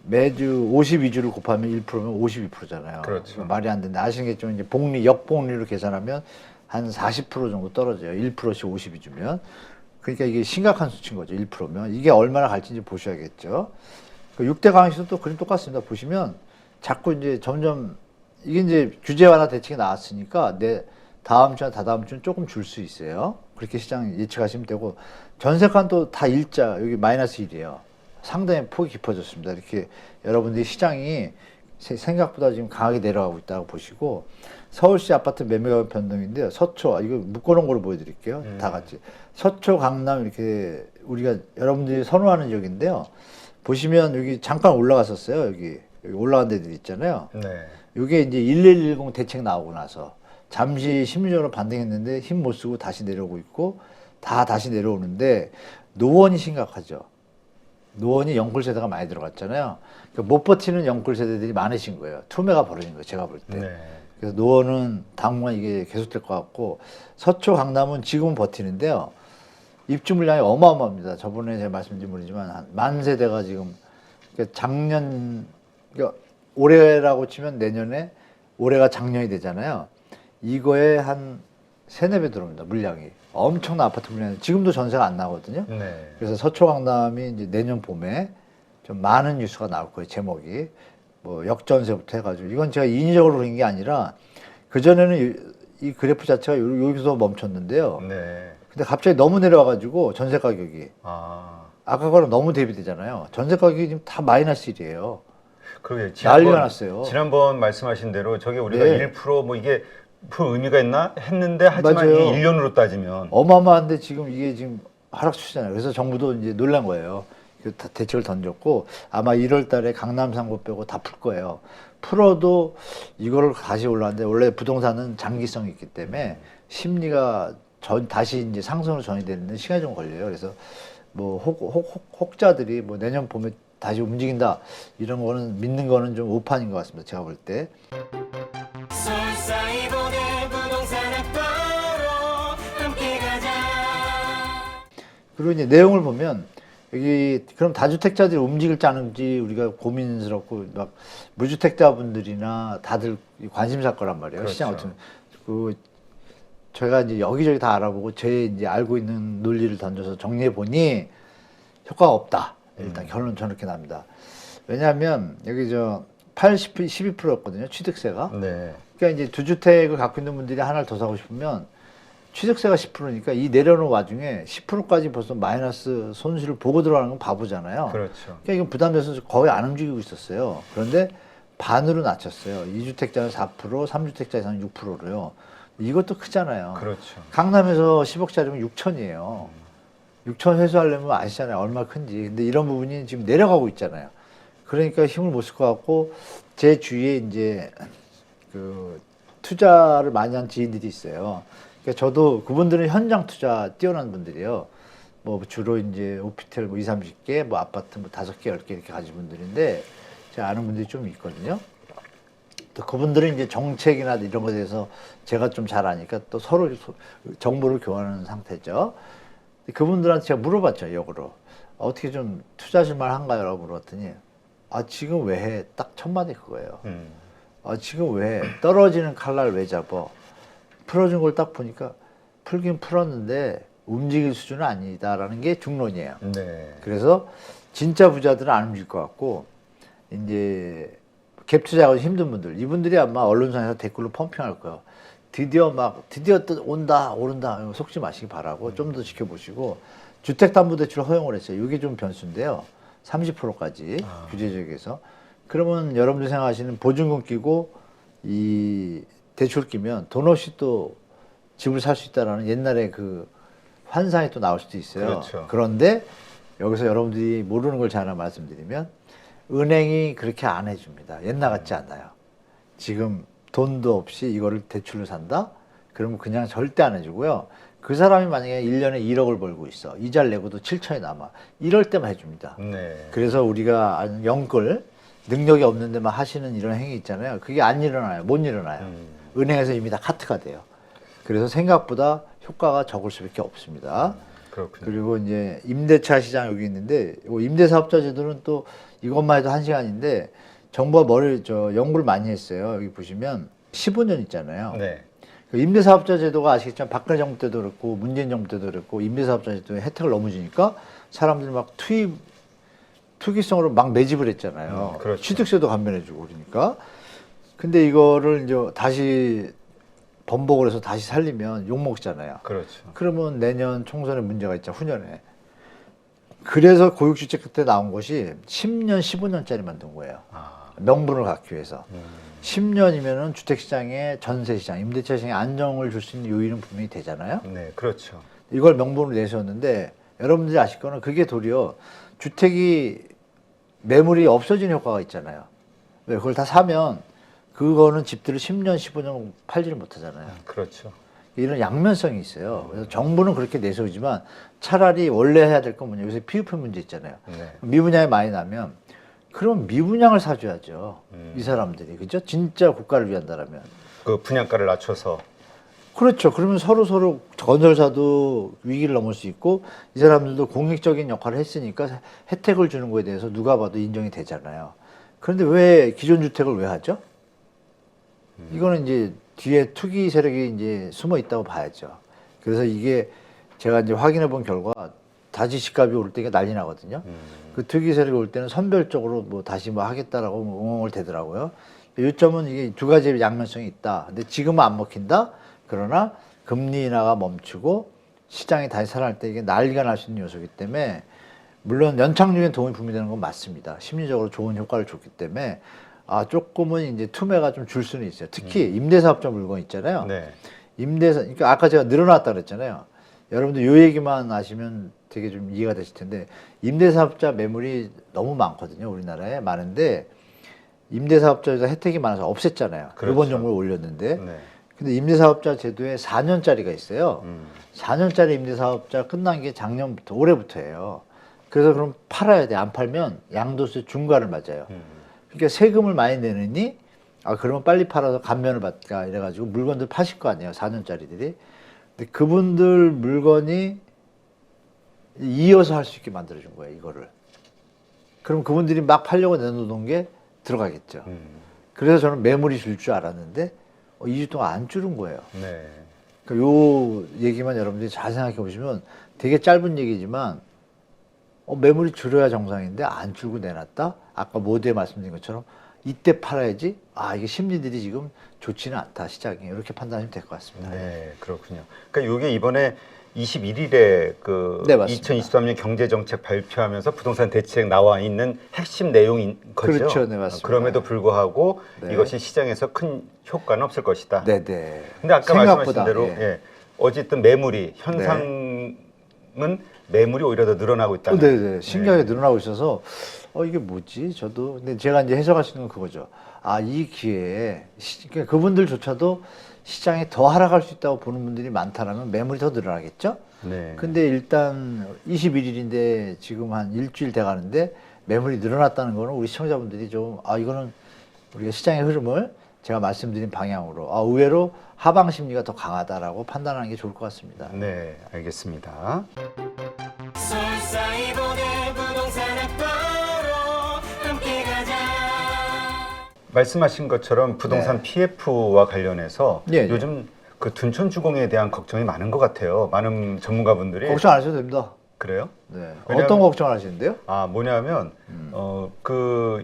매주 52주를 곱하면 1%면 52%잖아요. 그렇죠. 말이 안 되는데 아시겠지만 이제 역복리로 계산하면 한 40% 정도 떨어져요. 1%씩 52주면. 그러니까 이게 심각한 수치인 거죠. 1%면. 이게 얼마나 갈지 보셔야겠죠. 6대 강의실도 또 그림 똑같습니다. 보시면 자꾸 이제 점점 이게 이제 규제 완화 대책이 나왔으니까 다음 주나 다다음 주는 조금 줄 수 있어요. 그렇게 시장 예측하시면 되고 전세가는 또 다 일자 여기 마이너스 1이에요. 상당히 폭이 깊어졌습니다. 이렇게 여러분들이 시장이 생각보다 지금 강하게 내려가고 있다고 보시고 서울시 아파트 매매가격 변동인데요. 서초 이거 묶어놓은 걸로 보여드릴게요. 다 같이 서초 강남 이렇게 우리가 여러분들이 선호하는 지역인데요. 보시면 여기 잠깐 올라갔었어요. 여기 올라간 데들 있잖아요. 네. 이게 이제 1110 대책 나오고 나서 잠시 심리적으로 반등했는데 힘 못 쓰고 다시 내려오고 있고 다시 내려오는데 노원이 심각하죠. 노원이 영끌 세대가 많이 들어갔잖아요. 그러니까 못 버티는 영끌 세대들이 많으신 거예요. 투매가 벌어진 거예요. 제가 볼 때. 네. 그래서 노원은 당분간 이게 계속될 것 같고 서초 강남은 지금은 버티는데요. 입주 물량이 어마어마합니다. 저번에 제가 말씀드린 분이지만 한 10,000세대가 지금 그러니까 작년 그러니까 올해라고 치면 내년에 올해가 작년이 되잖아요. 이거에 한 3-4배 들어옵니다. 물량이. 엄청난 아파트 물량이 지금도 전세가 안 나거든요. 네. 그래서 서초강남이 이제 내년 봄에 좀 많은 뉴스가 나올 거예요. 제목이 뭐 역전세부터 해가지고 이건 제가 인위적으로 그런 게 아니라 그 전에는 이 그래프 자체가 여기서 멈췄는데요. 네. 근데 갑자기 너무 내려와가지고 전세 가격이 아까 거랑 너무 대비되잖아요. 전세 가격이 지금 다 마이너스 1이에요. 그러게 난리가 났어요. 지난번 말씀하신 대로 저게 우리가 네. 1%뭐 이게 별 의미가 있나 했는데 하지만 맞아요. 이게 1년으로 따지면 어마어마한데 지금 이게 지금 하락 추세잖아요. 그래서 정부도 이제 놀란 거예요. 다 대책을 던졌고 아마 1월 달에 강남 3구 빼고 다 풀 거예요. 풀어도 이거를 다시 올라왔는데 원래 부동산은 장기성이 있기 때문에 심리가 다시 이제 상승으로 전이되는 시간이 좀 걸려요. 그래서 뭐 혹자들이 뭐 내년 봄에 다시 움직인다 이런 거는 믿는 거는 좀 오판인 것 같습니다. 제가 볼 때. 그리고 이제 내용을 보면 여기 그럼 다주택자들이 움직일지 안 움직일지 우리가 고민스럽고 막 무주택자분들이나 다들 관심사일 거란 말이에요. 그렇죠. 시장 어떤 그 제가 이제 여기저기 다 알아보고 제 이제 알고 있는 논리를 던져서 정리해 보니 효과가 없다. 일단 결론 저렇게 납니다. 왜냐하면 여기 저 12%였거든요. 취득세가. 네. 그러니까 이제 두 주택을 갖고 있는 분들이 하나를 더 사고 싶으면 취득세가 10%니까 이 내려오는 와중에 10%까지 벌써 마이너스 손실을 보고 들어가는 건 바보잖아요. 그렇죠. 그러니까 이건 부담돼서 거의 안 움직이고 있었어요. 그런데 반으로 낮췄어요. 2주택자는 4%, 3주택자에서는 6%로요. 이것도 크잖아요. 그렇죠. 강남에서 10억짜리면 6천이에요. 6천 회수하려면 아시잖아요. 얼마나 큰지. 근데 이런 부분이 지금 내려가고 있잖아요. 그러니까 힘을 못 쓸 것 같고 제 주위에 이제 그 투자를 많이 한 지인들이 있어요. 그러니까 저도 그분들은 현장 투자 뛰어난 분들이에요. 뭐 주로 이제 오피텔 뭐 20-30개, 뭐 아파트 뭐 5개, 10개 이렇게 가진 분들인데 제가 아는 분들이 좀 있거든요. 또 그분들은 이제 정책이나 이런 것에 대해서 제가 좀 잘 아니까 또 서로 정보를 교환하는 상태죠. 그분들한테 제가 물어봤죠, 역으로. 어떻게 좀 투자하실 만한가요? 라고 물어봤더니 아, 지금 왜 해? 딱 첫 마디 그거예요. 아, 지금 왜 해? 떨어지는 칼날 왜 잡어? 풀어준 걸 딱 보니까 풀긴 풀었는데 움직일 수준은 아니다라는 게 중론이에요. 네. 그래서 진짜 부자들은 안 움직일 것 같고 이제 갭 투자하기 힘든 분들 이분들이 아마 언론상에서 댓글로 펌핑할 거예요. 드디어 또 온다 오른다 속지 마시기 바라고 좀 더 지켜보시고 주택담보대출 허용을 했어요. 이게 좀 변수인데요. 30%까지 규제 지역에서 그러면 여러분들 생각하시는 보증금 끼고 이 대출 끼면 돈 없이 또 집을 살 수 있다라는 옛날에 그 환상이 또 나올 수도 있어요. 그렇죠. 그런데 여기서 여러분들이 모르는 걸 제가 하나 말씀드리면 은행이 그렇게 안 해줍니다. 옛날 같지 않아요. 지금 돈도 없이 이거를 대출로 산다? 그러면 그냥 절대 안 해주고요. 그 사람이 만약에 1년에 1억을 벌고 있어. 이자를 내고도 7천이 남아. 이럴 때만 해줍니다. 네. 그래서 우리가 아는 영끌, 능력이 없는 데만 하시는 이런 행위 있잖아요. 그게 안 일어나요. 못 일어나요. 은행에서 이미 다 카트가 돼요. 그래서 생각보다 효과가 적을 수밖에 없습니다. 그렇군요. 그리고 이제 임대차 시장 여기 있는데 임대사업자 제도는 또 이것만 해도 1시간인데 정부가 연구를 많이 했어요. 여기 보시면 15년 있잖아요. 네. 그 임대사업자 제도가 아시겠지만 박근혜 정부 때도 그렇고 문재인 정부 때도 그렇고 임대사업자 제도에 혜택을 너무 주니까 사람들이 막 투기성으로 막 매집을 했잖아요. 그렇죠. 취득세도 감면해주고 그러니까. 근데 이거를 이제 다시 번복을 해서 다시 살리면 욕먹잖아요. 그렇죠. 그러면 내년 총선에 문제가 있죠. 후년에. 그래서 고육주택 그때 나온 것이 10년, 15년짜리 만든 거예요. 명분을 갖기 위해서. 10년이면은 주택시장에 전세시장, 임대차 시장에 안정을 줄 수 있는 요인은 분명히 되잖아요. 네, 그렇죠. 이걸 명분으로 내세웠는데 여러분들이 아실 거는 그게 도리어 주택이 매물이 없어지는 효과가 있잖아요. 왜 그걸 다 사면 그거는 집들을 10년, 15년 팔지를 못하잖아요. 그렇죠. 이런 양면성이 있어요. 그래서 정부는 그렇게 내세우지만 차라리 원래 해야 될 건 뭐냐. 요새 피부편 문제 있잖아요. 네. 미분양이 많이 나면 그럼 미분양을 사줘야죠. 이 사람들이. 그죠? 진짜 국가를 위한다라면. 그 분양가를 낮춰서 그렇죠. 그러면 서로 건설사도 위기를 넘을 수 있고 이 사람들도 공익적인 역할을 했으니까 혜택을 주는 거에 대해서 누가 봐도 인정이 되잖아요. 그런데 왜 기존 주택을 왜 하죠? 이거는 이제 뒤에 투기 세력이 이제 숨어 있다고 봐야죠. 그래서 이게 제가 이제 확인해 본 결과 다시 집값이 오를 때 이게 난리 나거든요. 그 투기 세력이 올 때는 선별적으로 뭐 다시 뭐 하겠다라고 웅엉을 대더라고요. 요점은 이게 두 가지 양면성이 있다. 근데 지금은 안 먹힌다. 그러나 금리 인하가 멈추고 시장이 다시 살아날 때 이게 난리가 날 수 있는 요소이기 때문에 물론 연착륙에 도움이 분명히 되는 건 맞습니다. 심리적으로 좋은 효과를 줬기 때문에 조금은 이제 투매가 좀 줄 수는 있어요. 특히 임대사업자 물건 있잖아요. 네. 그러니까 아까 제가 늘어났다 그랬잖아요. 여러분들 요 얘기만 아시면 되게 좀 이해가 되실 텐데 임대사업자 매물이 너무 많거든요. 우리나라에 많은데 임대사업자에서 혜택이 많아서 없앴잖아요. 그렇죠. 이번 정부를 올렸는데 네. 근데 임대사업자 제도에 4년짜리가 있어요. 4년짜리 임대사업자 끝난 게 작년부터, 올해부터예요. 그래서 그럼 팔아야 돼. 안 팔면 양도세 중과를 맞아요. 그러니까 세금을 많이 내느니, 그러면 빨리 팔아서 감면을 받자. 이래가지고 물건들 파실 거 아니에요. 4년짜리들이. 근데 그분들 물건이 이어서 할 수 있게 만들어준 거예요. 이거를. 그럼 그분들이 막 팔려고 내놓은 게 들어가겠죠. 그래서 저는 매물이 줄 줄 알았는데, 2주 동안 안 줄은 거예요. 네. 그러니까 요 얘기만 여러분들이 잘 생각해 보시면 되게 짧은 얘기지만 매물이 줄어야 정상인데 안 줄고 내놨다. 아까 모두에 말씀드린 것처럼 이때 팔아야지. 이게 심리들이 지금 좋지는 않다. 시장이 이렇게 판단하시면 될 것 같습니다. 네, 그렇군요. 그러니까 이게 이번에 21일에 네, 맞습니다. 2023년 경제정책 발표하면서 부동산 대책 나와 있는 핵심 내용인 거죠. 그렇죠, 네, 맞습니다. 그럼에도 불구하고 네. 이것이 시장에서 큰 효과는 없을 것이다. 네, 네. 근데 아까 생각보다, 말씀하신 대로 예. 어쨌든 매물이 현상은 매물이 오히려 더 늘어나고 있다. 네, 네. 신기하게 늘어나고 있어서 이게 뭐지? 저도 근데 제가 이제 해석할 수 있는 건 그거죠. 이 기회에 그러니까 그분들조차도 시장에 더 하락할 수 있다고 보는 분들이 많다라면 매물이 더 늘어나겠죠? 네. 근데 일단 21일인데 지금 한 일주일 돼 가는데 매물이 늘어났다는 거는 우리 시청자분들이 좀 이거는 우리가 시장의 흐름을 제가 말씀드린 방향으로 의외로 하방 심리가 더 강하다라고 판단하는 게 좋을 것 같습니다. 네, 알겠습니다. 솔사이보네 부동산 학과로 함께 가자. 말씀하신 것처럼 부동산 PF와 관련해서 예, 요즘 그 둔촌 주공에 대한 걱정이 많은 것 같아요. 많은 전문가분들이. 걱정 안 하셔도 됩니다. 그래요? 네. 왜냐하면- 어떤 걱정을 하시는데요? 뭐냐면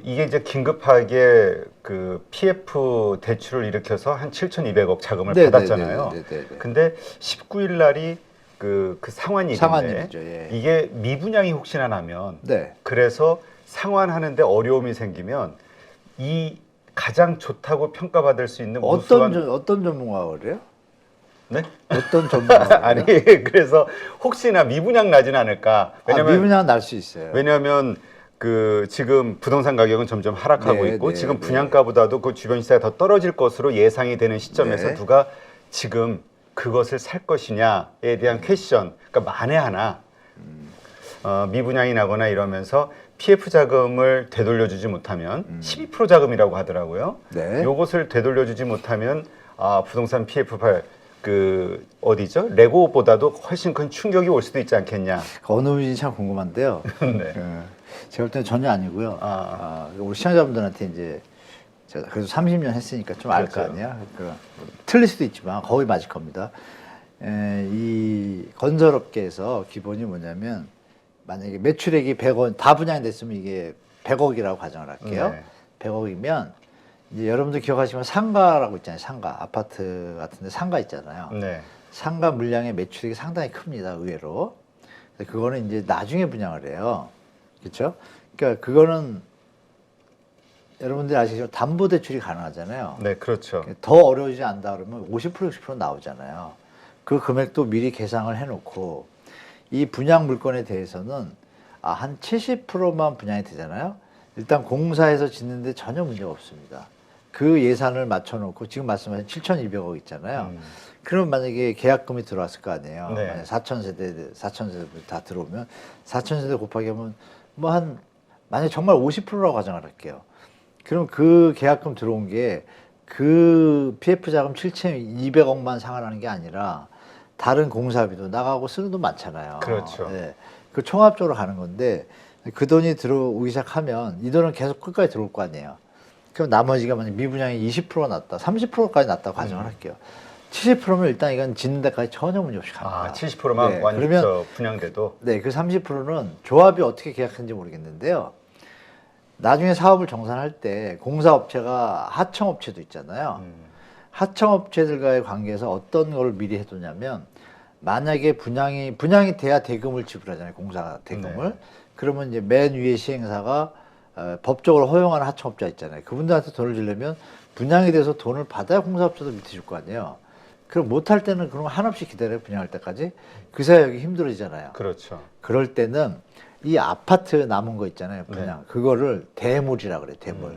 이게 이제 긴급하게 그 PF 대출을 일으켜서 한 7,200억 자금을 네, 받았잖아요. 네, 네, 네, 네. 근데 19일 날이 그 상환일인데 상환일이죠, 예. 이게 미분양이 혹시나 나면 네. 그래서 상환하는데 어려움이 생기면 이 가장 좋다고 평가받을 수 있는 우수한 어떤 전문가가 그래요? 네? 어떤 전문가가 아니 그래요? 그래서 혹시나 미분양 나진 않을까? 왜냐면 미분양 날 수 있어요. 왜냐하면 그 지금 부동산 가격은 점점 하락하고 네, 있고 네, 지금 네. 분양가보다도 그 주변 시세가 더 떨어질 것으로 예상이 되는 시점에서 네. 누가 지금 그것을 살 것이냐에 대한 퀘션, 그러니까 만에 하나 미분양이 나거나 이러면서 PF 자금을 되돌려주지 못하면 12% 자금이라고 하더라고요. 네. 요것을 되돌려주지 못하면 부동산 PF 그 어디죠? 레고보다도 훨씬 큰 충격이 올 수도 있지 않겠냐. 어느 분인지 참 궁금한데요. 네. 제가 볼 때는 전혀 아니고요. 우리 시청자분들한테 이제 제가 그래도 30년 했으니까 좀 알 거 그렇죠. 아니야. 그러니까 틀릴 수도 있지만 거의 맞을 겁니다. 이 건설업계에서 기본이 뭐냐면 만약에 매출액이 100원 다 분양이 됐으면 이게 100억이라고 가정을 할게요. 네. 100억이면 이제 여러분들 기억하시면 상가라고 있잖아요. 상가 아파트 같은데 상가 있잖아요. 네. 상가 물량의 매출액이 상당히 큽니다. 의외로. 근데 그거는 이제 나중에 분양을 해요. 그렇죠? 그러니까 그거는 여러분들이 아시겠지만 담보대출이 가능하잖아요. 네, 그렇죠. 더 어려워지지 않다 그러면 50% 60% 나오잖아요. 그 금액도 미리 계상을 해놓고 이 분양 물건에 대해서는 한 70%만 분양이 되잖아요. 일단 공사해서 짓는데 전혀 문제가 없습니다. 그 예산을 맞춰놓고 지금 말씀하신 7,200억 있잖아요. 그럼 만약에 계약금이 들어왔을 거 아니에요. 네. 만약 4,000세대 다 들어오면 4,000세대 곱하기 하면 만약 정말 50%라고 가정을 할게요. 그럼 그 계약금 들어온 게 그 PF 자금 7,200억만 상환하는 게 아니라 다른 공사비도 나가고 쓰는 돈 많잖아요. 그렇죠. 네. 그 총합적으로 가는 건데 그 돈이 들어오기 시작하면 이 돈은 계속 끝까지 들어올 거 아니에요. 그럼 나머지가 만약 미분양이 20%가 났다, 30%까지 났다고 가정을 할게요. 70%면 일단 이건 짓는 데까지 전혀 문제 없이 갑니다. 아, 70%만 네, 완전 그러면 분양돼도. 네, 그 30%는 조합이 어떻게 계약했는지 모르겠는데요. 나중에 사업을 정산할 때 공사업체가 하청업체도 있잖아요. 하청업체들과의 관계에서 어떤 걸 미리 해두냐면 만약에 분양이 돼야 대금을 지불하잖아요. 공사 대금을. 네. 그러면 이제 맨 위에 시행사가 법적으로 허용하는 하청업자 있잖아요. 그분들한테 돈을 주려면 분양이 돼서 돈을 받아야 공사업체도 밑에 줄 거 아니에요. 그럼 못할 때는 그런 거 한없이 기다려요. 분양할 때까지. 그 사이에 여기 힘들어지잖아요. 그렇죠. 그럴 때는 이 아파트 남은 거 있잖아요. 분양. 네. 그거를 대물이라 그래요. 대물.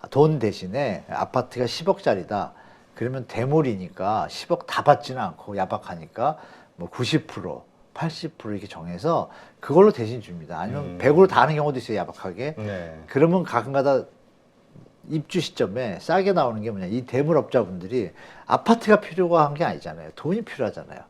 돈 대신에 아파트가 10억짜리다. 그러면 대물이니까 10억 다 받지는 않고 야박하니까 뭐 90%, 80% 이렇게 정해서 그걸로 대신 줍니다. 아니면 100으로 다 하는 경우도 있어요. 야박하게. 네. 그러면 가끔가다 입주 시점에 싸게 나오는 게 뭐냐. 이 대물업자분들이 아파트가 필요한 게 아니잖아요. 돈이 필요하잖아요.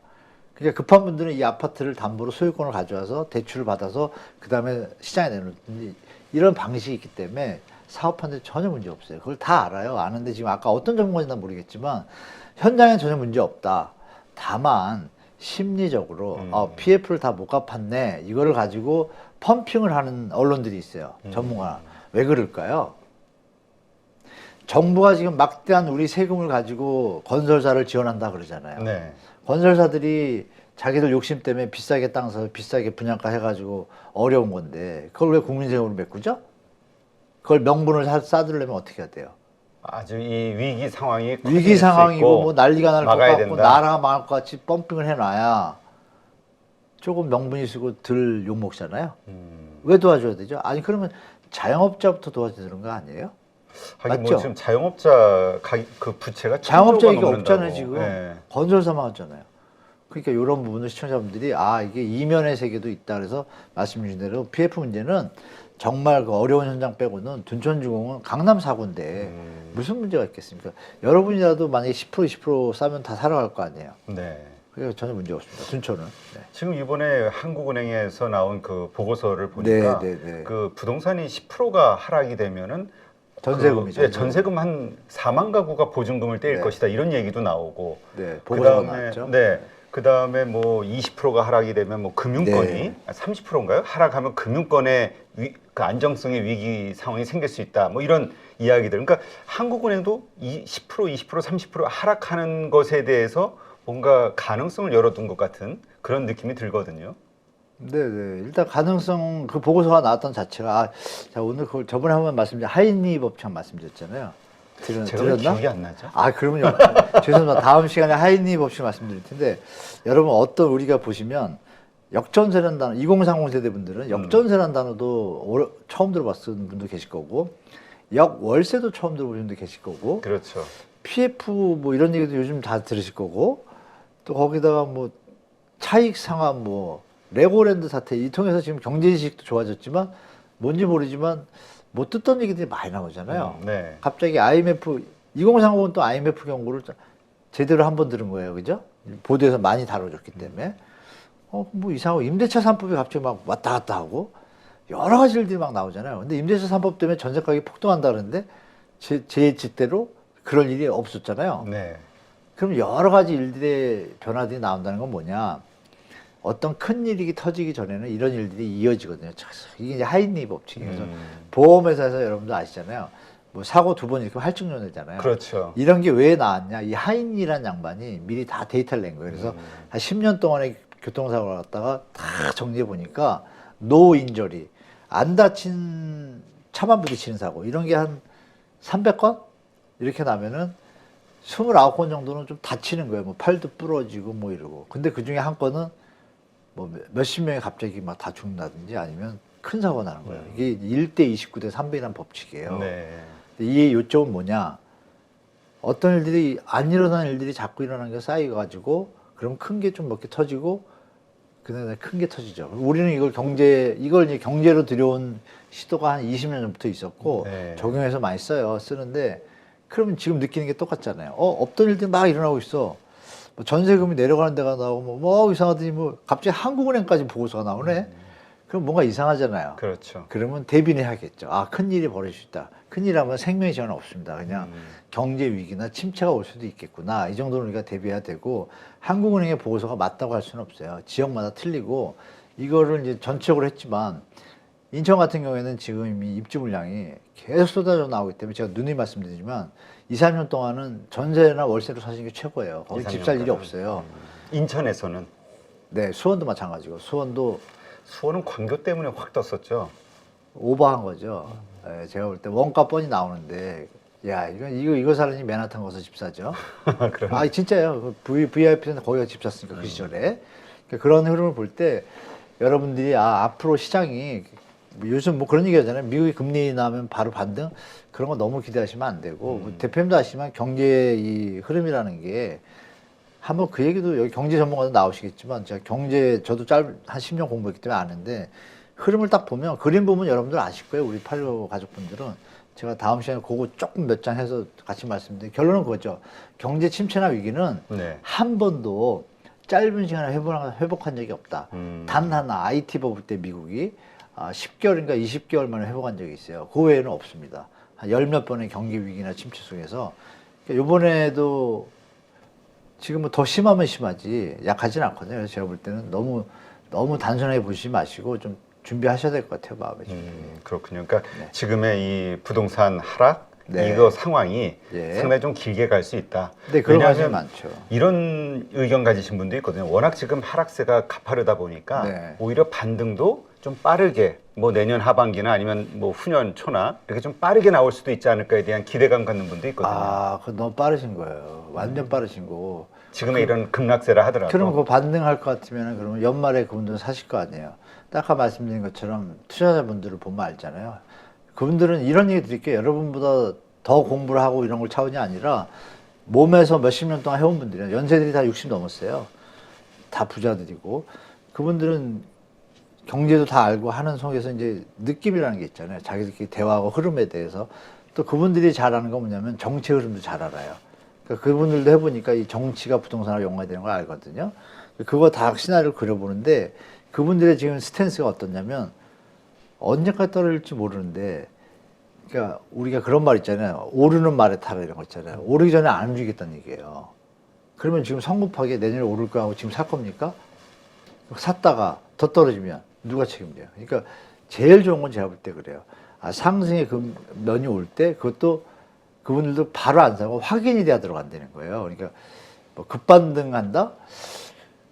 그러니까 급한 분들은 이 아파트를 담보로 소유권을 가져와서 대출을 받아서 그 다음에 시장에 내놓는 이런 방식이 있기 때문에 사업하는데 전혀 문제 없어요. 그걸 다 알아요. 아는데 지금 아까 어떤 전문가인지 모르겠지만 현장엔 전혀 문제 없다. 다만 심리적으로 PF를 다 못 갚았네. 이거를 가지고 펌핑을 하는 언론들이 있어요. 전문가. 왜 그럴까요? 정부가 지금 막대한 우리 세금을 가지고 건설사를 지원한다 그러잖아요. 네. 건설사들이 자기들 욕심 때문에 비싸게 땅 사서 비싸게 분양가 해가지고 어려운 건데 그걸 왜 국민 세금으로 메꾸죠? 그걸 명분을 쌓으려면 어떻게 해야 돼요? 아주 이 위기 상황이 위기 상황이고 뭐 난리가 날 것 막아야 같고 된다. 나라가 망할 것 같이 펌핑을 해놔야 조금 명분이 쓰고 덜 욕먹잖아요. 왜 도와줘야 되죠? 아니 그러면 자영업자부터 도와줘야 되는 거 아니에요? 하긴 맞죠? 뭐 지금 자영업자 그 부채가 자영업자 이게 넘는다고. 없잖아요 지금. 네. 건설사만 하잖아요. 그러니까 이런 부분을 시청자분들이 이게 이면의 세계도 있다 그래서 말씀 주신 대로 PF 문제는 정말 그 어려운 현장 빼고는 둔촌주공은 강남 사고인데 무슨 문제가 있겠습니까? 여러분이라도 만약에 10% 싸면 다 살아갈 거 아니에요. 네. 그래서 전혀 문제 없습니다. 둔촌은. 네. 지금 이번에 한국은행에서 나온 그 보고서를 보니까 네, 네, 네. 그 부동산이 10%가 하락이 되면은 전세금이죠. 예, 전세금 한 4만 가구가 보증금을 떼일 네. 것이다 이런 얘기도 나오고 네, 보고서가 그다음에 나왔죠. 네. 그다음에 뭐 20%가 하락이 되면 뭐 금융권이 네. 30%인가요? 하락하면 금융권의 그 안정성의 위기 상황이 생길 수 있다. 뭐 이런 이야기들. 그러니까 한국은행도 10%, 20%, 30% 하락하는 것에 대해서 뭔가 가능성을 열어둔 것 같은 그런 느낌이 들거든요. 네네. 일단 가능성 그 보고서가 나왔던 자체가 자 오늘 그걸 저번에 한번 말씀드린 하이니 법칙 말씀드렸잖아요. 제가 왜 들었나? 기억이 안 나죠? 그러면요. 죄송합니다. 다음 시간에 하이니 법칙 말씀드릴 텐데 여러분 어떤 우리가 보시면 역전세라는 단어 2030 세대 분들은 역전세라는 단어도 처음 들어봤던 분도 계실 거고 역월세도 처음 들어보신 분도 계실 거고 그렇죠. PF 뭐 이런 얘기도 요즘 다 들으실 거고 또 거기다가 뭐 차익 상환 뭐 레고랜드 사태 이 통해서 지금 경제 지식도 좋아졌지만 뭔지 모르지만 못 듣던 얘기들이 많이 나오잖아요. 네. 갑자기 IMF 2030은 또 IMF 경고를 제대로 한번 들은 거예요, 그죠? 보도에서 많이 다뤄졌기 때문에 뭐 이상하고 임대차 3법이 갑자기 막 왔다 갔다 하고 여러 가지 일들이 막 나오잖아요. 근데 임대차 3법 때문에 전세 가격이 폭등한다 그러는데 제 짓대로 그럴 일이 없었잖아요. 네. 그럼 여러 가지 일들의 변화들이 나온다는 건 뭐냐? 어떤 큰 일이 터지기 전에는 이런 일들이 이어지거든요. 이게 이제 하이니 법칙이에요. 그래서 보험회사에서 여러분도 아시잖아요. 뭐 사고 2번 이렇게 할증료 내잖아요. 그렇죠. 이런 게 왜 나왔냐? 이 하이니라는 양반이 미리 다 데이터를 낸 거예요. 그래서 한 10년 동안의 교통사고를 갖다가 다 정리해 보니까 노 인저리, 안 다친 차만 부딪히는 사고 이런 게 한 300건 이렇게 나면은 29건 정도는 좀 다치는 거예요. 뭐 팔도 부러지고 뭐 이러고. 근데 그 중에 한 건은 뭐 몇십 명이 갑자기 막 다 죽는다든지 아니면 큰 사고가 나는 거예요. 이게 1대 29대 300이라는 법칙이에요. 네. 이 요점은 뭐냐? 어떤 일들이 안 일어나는 일들이 자꾸 일어나는 게 쌓여가지고 그럼 큰 게 좀 몇 개 터지고 그다음에 큰 게 터지죠. 우리는 이걸 이제 경제로 들여온 시도가 한 20년 전부터 있었고 네. 적용해서 많이 써요. 쓰는데 그러면 지금 느끼는 게 똑같잖아요. 없던 일들이 막 일어나고 있어. 뭐 전세금이 내려가는 데가 나오고 뭐 이상하더니 뭐 갑자기 한국은행까지 보고서가 나오네. 그럼 뭔가 이상하잖아요. 그렇죠. 그러면 대비는 해야겠죠. 아, 큰일이 벌어질 수 있다. 큰일하면 생명의 지원은 없습니다. 그냥 경제 위기나 침체가 올 수도 있겠구나. 이 정도는 우리가 대비해야 되고 한국은행의 보고서가 맞다고 할 수는 없어요. 지역마다 틀리고 이거를 이제 전체적으로 했지만 인천 같은 경우에는 지금 이미 입주 물량이 계속 쏟아져 나오기 때문에 제가 누누이 말씀드리지만 2, 3년 동안은 전세나 월세로 사시는 게 최고예요. 거기 2, 3년 집 살 일이 동안. 없어요. 인천에서는 네, 수원도 마찬가지고 수원도 수원은 광교 때문에 확 떴었죠. 오버한 거죠. 예, 제가 볼 때 원가 뻔히 나오는데, 야, 이거 사려니 맨하탄 가서 집 사죠. 그러네. 아, 진짜요. 그 VIP는 거기가 집 샀으니까 그 시절에. 그러니까 그런 흐름을 볼 때 여러분들이 앞으로 시장이 요즘 뭐 그런 얘기 하잖아요. 미국이 금리 나면 바로 반등? 그런 거 너무 기대하시면 안 되고, 뭐 대표님도 아시지만 경제의 이 흐름이라는 게 한번 그 얘기도 여기 경제 전문가도 나오시겠지만 제가 저도 한 10년 공부했기 때문에 아는데 흐름을 딱 보면 그림 보면 여러분들 아실 거예요. 우리 8.15 가족분들은 제가 다음 시간에 그거 조금 몇 장 해서 같이 말씀드릴게요. 결론은 그거죠. 경제 침체나 위기는 네. 한 번도 짧은 시간에 회복한 적이 없다. 단 하나 IT 버블 때 미국이 10개월인가 20개월 만에 회복한 적이 있어요. 그 외에는 없습니다. 한 열 몇 번의 경기 위기나 침체 속에서 이번에도 지금은 더 심하면 심하지 약하진 않거든요. 그래서 제가 볼 때는 너무 단순하게 보시지 마시고 좀 준비하셔야 될 것 같아요. 마음에 좀. 그렇군요. 그러니까 네. 지금의 이 부동산 하락 네. 이거 상황이 예. 상당히 좀 길게 갈 수 있다. 네, 그런 관심이 왜냐하면 많죠. 이런 의견 가지신 분도 있거든요. 워낙 지금 하락세가 가파르다 보니까 네. 오히려 반등도 좀 빠르게 뭐 내년 하반기나 아니면 뭐 후년 초나 이렇게 좀 빠르게 나올 수도 있지 않을까에 대한 기대감 갖는 분도 있거든요. 그거 너무 빠르신 거예요. 완전 빠르신 거고. 지금의 이런 급락세라 하더라도. 그럼 그거 반등할 것 같으면 그러면 연말에 그분들은 사실 거 아니에요. 딱 아까 말씀드린 것처럼 투자자분들을 보면 알잖아요. 그분들은 이런 얘기 드릴게요. 여러분보다 더 공부를 하고 이런 걸 차원이 아니라 몸에서 몇십 년 동안 해온 분들이에요. 연세들이 다 60 넘었어요. 다 부자들이고. 그분들은 경제도 다 알고 하는 속에서 이제 느낌이라는 게 있잖아요. 자기들끼리 대화하고 흐름에 대해서. 또 그분들이 잘 아는 건 뭐냐면 정치 흐름도 잘 알아요. 그러니까 그분들도 해보니까 이 정치가 부동산으로 연관되는 걸 알거든요. 그거 다 시나리오를 그려보는데 그분들의 지금 스탠스가 어떻냐면 언제까지 떨어질지 모르는데 그러니까 우리가 그런 말 있잖아요. 오르는 말에 타라 이런 거 있잖아요. 오르기 전에 안 움직이겠다는 얘기예요. 그러면 지금 성급하게 내년에 오를 거 하고 지금 살 겁니까? 샀다가 더 떨어지면 누가 책임져요? 그러니까 제일 좋은 건 제가 볼 때 그래요. 상승의 그 면이 올 때 그것도 그분들도 바로 안 사고 확인이 돼야 들어간다는 거예요. 그러니까 뭐 급반등한다?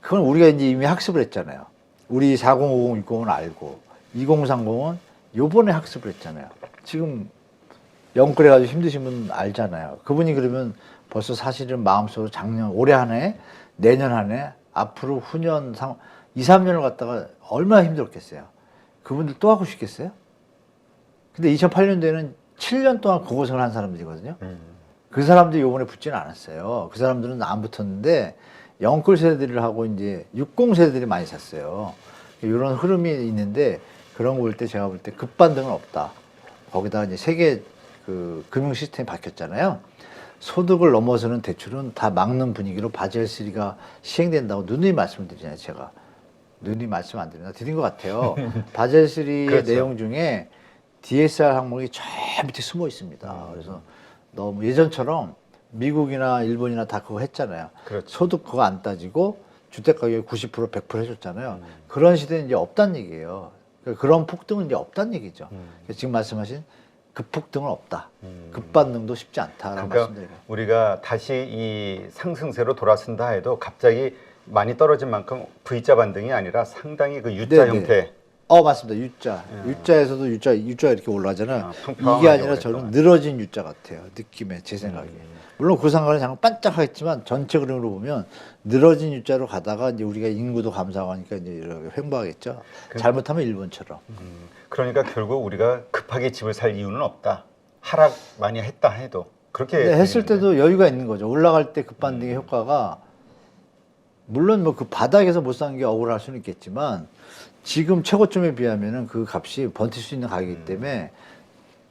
그건 우리가 이제 이미 학습을 했잖아요. 우리 4050, 60은 알고 2030은 요번에 학습을 했잖아요. 지금 영끌해가지고 힘드신 분 알잖아요. 그분이 그러면 벌써 사실은 마음속으로 작년, 올해 한 해, 내년 한 해, 앞으로 후년, 2, 3년을 갖다가 얼마나 힘들었겠어요. 그분들 또 하고 싶겠어요? 근데 2008년도에는 7년 동안 고고생을 한 사람들이거든요. 그 사람들이 요번에 붙지는 않았어요. 그 사람들은 안 붙었는데 영끌 세대들을 하고 이제 60 세대들이 많이 샀어요. 이런 흐름이 있는데 그런 거 볼 때 제가 볼 때 급반등은 없다. 거기다가 이제 세계 그 금융 시스템이 바뀌었잖아요. 소득을 넘어서는 대출은 다 막는 분위기로 바젤 3가 시행된다고 누누이 말씀을 드리잖아요. 제가 누누이 말씀 안 드리나 드린 것 같아요. 바젤 3의 그렇죠. 내용 중에 DSR 항목이 저 밑에 숨어 있습니다. 그래서 너무 예전처럼 미국이나 일본이나 다 그거 했잖아요. 그렇죠. 소득 그거 안 따지고 주택 가격이 90% 100% 해줬잖아요. 그런 시대는 이제 없다는 얘기예요. 그러니까 그런 폭등은 이제 없다는 얘기죠. 그래서 지금 말씀하신 급폭등은 없다. 급반등도 쉽지 않다라고 그러니까 말씀드려요. 우리가 다시 이 상승세로 돌아선다 해도 갑자기 많이 떨어진 만큼 V자 반등이 아니라 상당히 그 U자 네네. 형태. 맞습니다. U자. U자에서도 U자가 이렇게 올라가잖아요. 평평하게 이게 아니라 오랫동안. 저는 늘어진 U자 같아요. 느낌에, 제 생각에. 물론 그 상관은 잠깐 반짝하겠지만 전체 그림으로 보면 늘어진 U자로 가다가 이제 우리가 인구도 감소하고 하니까 이제 이렇게 횡보하겠죠. 잘못하면 일본처럼. 그러니까 결국 우리가 급하게 집을 살 이유는 없다. 하락 많이 했다 해도 그렇게 네, 했을 들리는데. 때도 여유가 있는 거죠. 올라갈 때 급반등의 효과가 물론 뭐 그 바닥에서 못 산 게 억울할 수는 있겠지만 지금 최고점에 비하면은 그 값이 버틸 수 있는 가격이기 때문에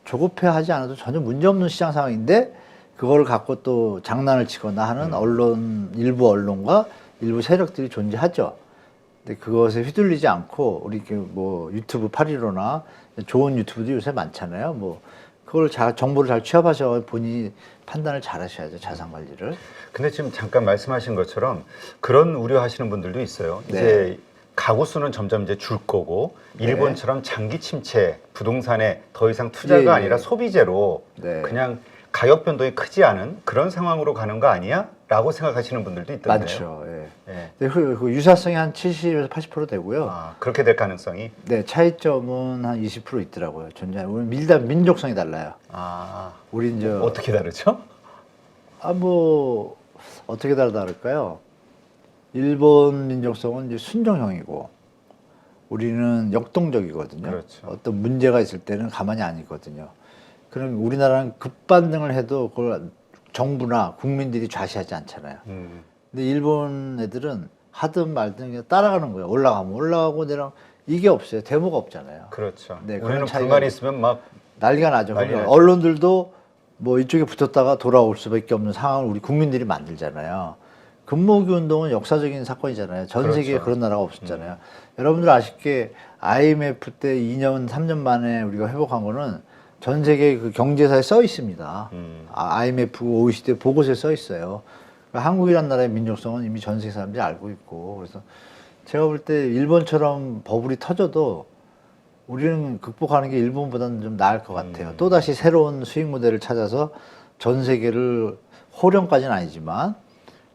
조급해하지 않아도 전혀 문제 없는 시장 상황인데 그걸 갖고 또 장난을 치거나 하는 일부 언론과 일부 세력들이 존재하죠. 근데 그것에 휘둘리지 않고 우리 뭐 유튜브 815나 좋은 유튜브도 요새 많잖아요. 뭐 그걸 정보를 잘 취합하셔서 본인이 판단을 잘 하셔야죠. 자산 관리를. 근데 지금 잠깐 말씀하신 것처럼 그런 우려하시는 분들도 있어요. 네. 이제 가구 수는 점점 이제 줄 거고 네. 일본처럼 장기 침체, 부동산에 더 이상 투자가 예, 예. 아니라 소비재로 네. 그냥 가격 변동이 크지 않은 그런 상황으로 가는 거 아니야? 라고 생각하시는 분들도 있던데요. 많죠. 예. 예. 근데 그 유사성이 한 70에서 80% 되고요. 아, 그렇게 될 가능성이? 네, 차이점은 한 20% 있더라고요. 우리 일단 민족성이 달라요. 아, 우리 이제 어떻게 다르죠? 뭐 어떻게 다를까요? 일본 민족성은 이제 순종형이고 우리는 역동적이거든요. 그렇죠. 어떤 문제가 있을 때는 가만히 안 있거든요. 그럼 우리나라는 급반등을 해도 그걸 정부나 국민들이 좌시하지 않잖아요. 근데 일본 애들은 하든 말든 그냥 따라가는 거예요. 올라가면 올라가고 내려 이게 없어요. 데모가 없잖아요. 그렇죠. 네, 그런 우리는 차이가 불만이 있으면 막 난리가 나죠. 난리 그러니까 나죠. 언론들도 뭐 이쪽에 붙었다가 돌아올 수밖에 없는 상황을 우리 국민들이 만들잖아요. 금모으기 운동은 역사적인 사건이잖아요. 전 그렇죠. 세계에 그런 나라가 없었잖아요. 여러분들 아쉽게 IMF 때 2년, 3년 만에 우리가 회복한 거는 전 세계 그 경제사에 써 있습니다. IMF, OECD 보고서에 써 있어요. 그러니까 한국이란 나라의 민족성은 이미 전 세계 사람들이 알고 있고 그래서 제가 볼 때 일본처럼 버블이 터져도 우리는 극복하는 게 일본보다는 좀 나을 것 같아요. 또다시 새로운 수익 모델을 찾아서 전 세계를 호령까지는 아니지만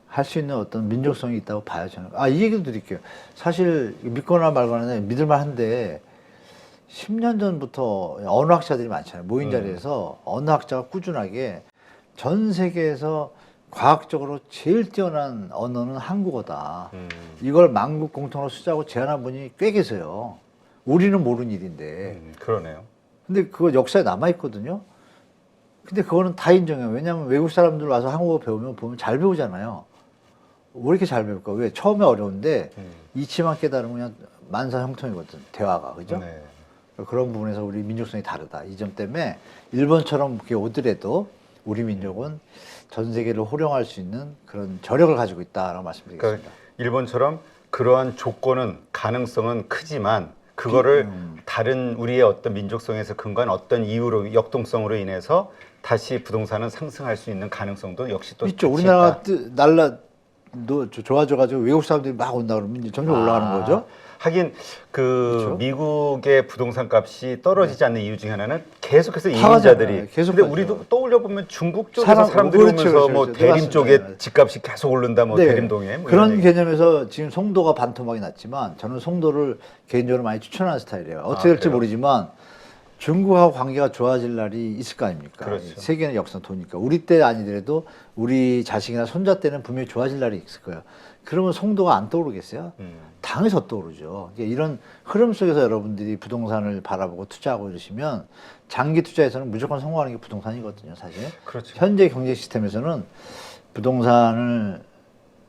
할 수 있는 어떤 민족성이 있다고 봐요, 저는. 이 얘기도 드릴게요. 사실 믿거나 말거나 믿을만 한데 10년 전부터 언어 학자들이 많잖아요. 모인 자리에서 언어 학자가 꾸준하게 전 세계에서 과학적으로 제일 뛰어난 언어는 한국어다. 이걸 만국 공통으로 쓰자고 제안한 분이 꽤 계세요. 우리는 모르는 일인데. 그러네요. 근데 그거 역사에 남아있거든요. 근데 그거는 다 인정해요. 왜냐하면 외국 사람들 와서 한국어 보면 잘 배우잖아요. 왜 이렇게 잘 배울까? 왜? 처음에 어려운데 이치만 깨달으면 그냥 만사형통이거든. 대화가. 그죠? 네. 그런 부분에서 우리 민족성이 다르다. 이 점 때문에 일본처럼 그렇게 오더라도 우리 민족은 전 세계를 호령할 수 있는 그런 저력을 가지고 있다라고 말씀드리겠습니다. 그러니까 일본처럼 그러한 조건은 가능성은 크지만 그거를 다른 우리의 어떤 민족성에서 근거한 어떤 이유로 역동성으로 인해서 다시 부동산은 상승할 수 있는 가능성도 역시 또 있죠. 같이 우리나라가 있다. 좋아져가지고 외국 사람들이 막 온다 그러면 이제 점점 올라가는 거죠. 하긴 그렇죠? 미국의 부동산 값이 떨어지지 않는 이유 중에 하나는 계속해서 파가잖아요. 이민자들이. 계속 근데 파죠. 우리도 떠올려 보면 중국 쪽에서 사람들이 그렇죠, 오면서 그렇죠, 뭐 그렇죠. 대림 맞습니다. 쪽에 네. 집값이 계속 오른다, 뭐 대림동에 뭐 그런 이런 얘기. 개념에서 지금 송도가 반토막이 났지만 저는 송도를 개인적으로 많이 추천하는 스타일이에요. 어떻게 될지 그래요? 모르지만 중국하고 관계가 좋아질 날이 있을 거 아닙니까? 그렇죠. 세계는 역사 도니까 우리 때 아니더라도 우리 자식이나 손자 때는 분명히 좋아질 날이 있을 거예요. 그러면 송도가 안 떠오르겠어요? 당연히 더 떠오르죠. 그러니까 이런 흐름 속에서 여러분들이 부동산을 바라보고 투자하고 이러시면 장기 투자에서는 무조건 성공하는 게 부동산이거든요, 사실. 그렇죠. 현재 경제 시스템에서는 부동산을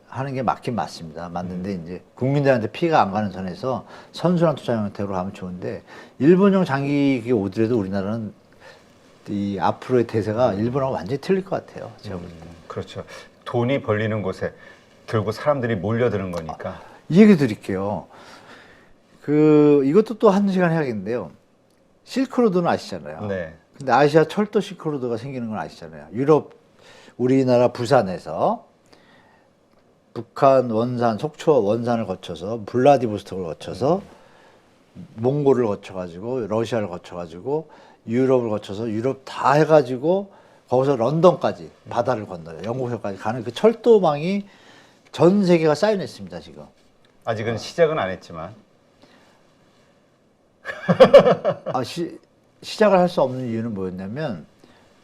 하는 게 맞긴 맞습니다. 맞는데 이제 국민들한테 피해가 안 가는 선에서 선순환 투자 형태로 하면 좋은데 일본형 장기 기업 오더라도 우리나라는 이 앞으로의 대세가 일본하고 완전히 틀릴 것 같아요. 제가 볼 때. 그렇죠. 돈이 벌리는 곳에 결국 사람들이 몰려드는 거니까. 이 얘기 드릴게요. 이것도 또 한 시간 해야겠는데요. 실크로드는 아시잖아요. 네. 근데 아시아 철도 실크로드가 생기는 건 아시잖아요. 유럽, 우리나라 부산에서 북한 원산, 속초 원산을 거쳐서 블라디보스톡을 거쳐서 몽골을 거쳐가지고 러시아를 거쳐가지고 유럽을 거쳐서 유럽 다 해가지고 거기서 런던까지 바다를 건너요. 영국에까지 가는 그 철도망이 전 세계가 사인했습니다, 지금. 아직은 시작은 안 했지만. 시작을 할 수 없는 이유는 뭐였냐면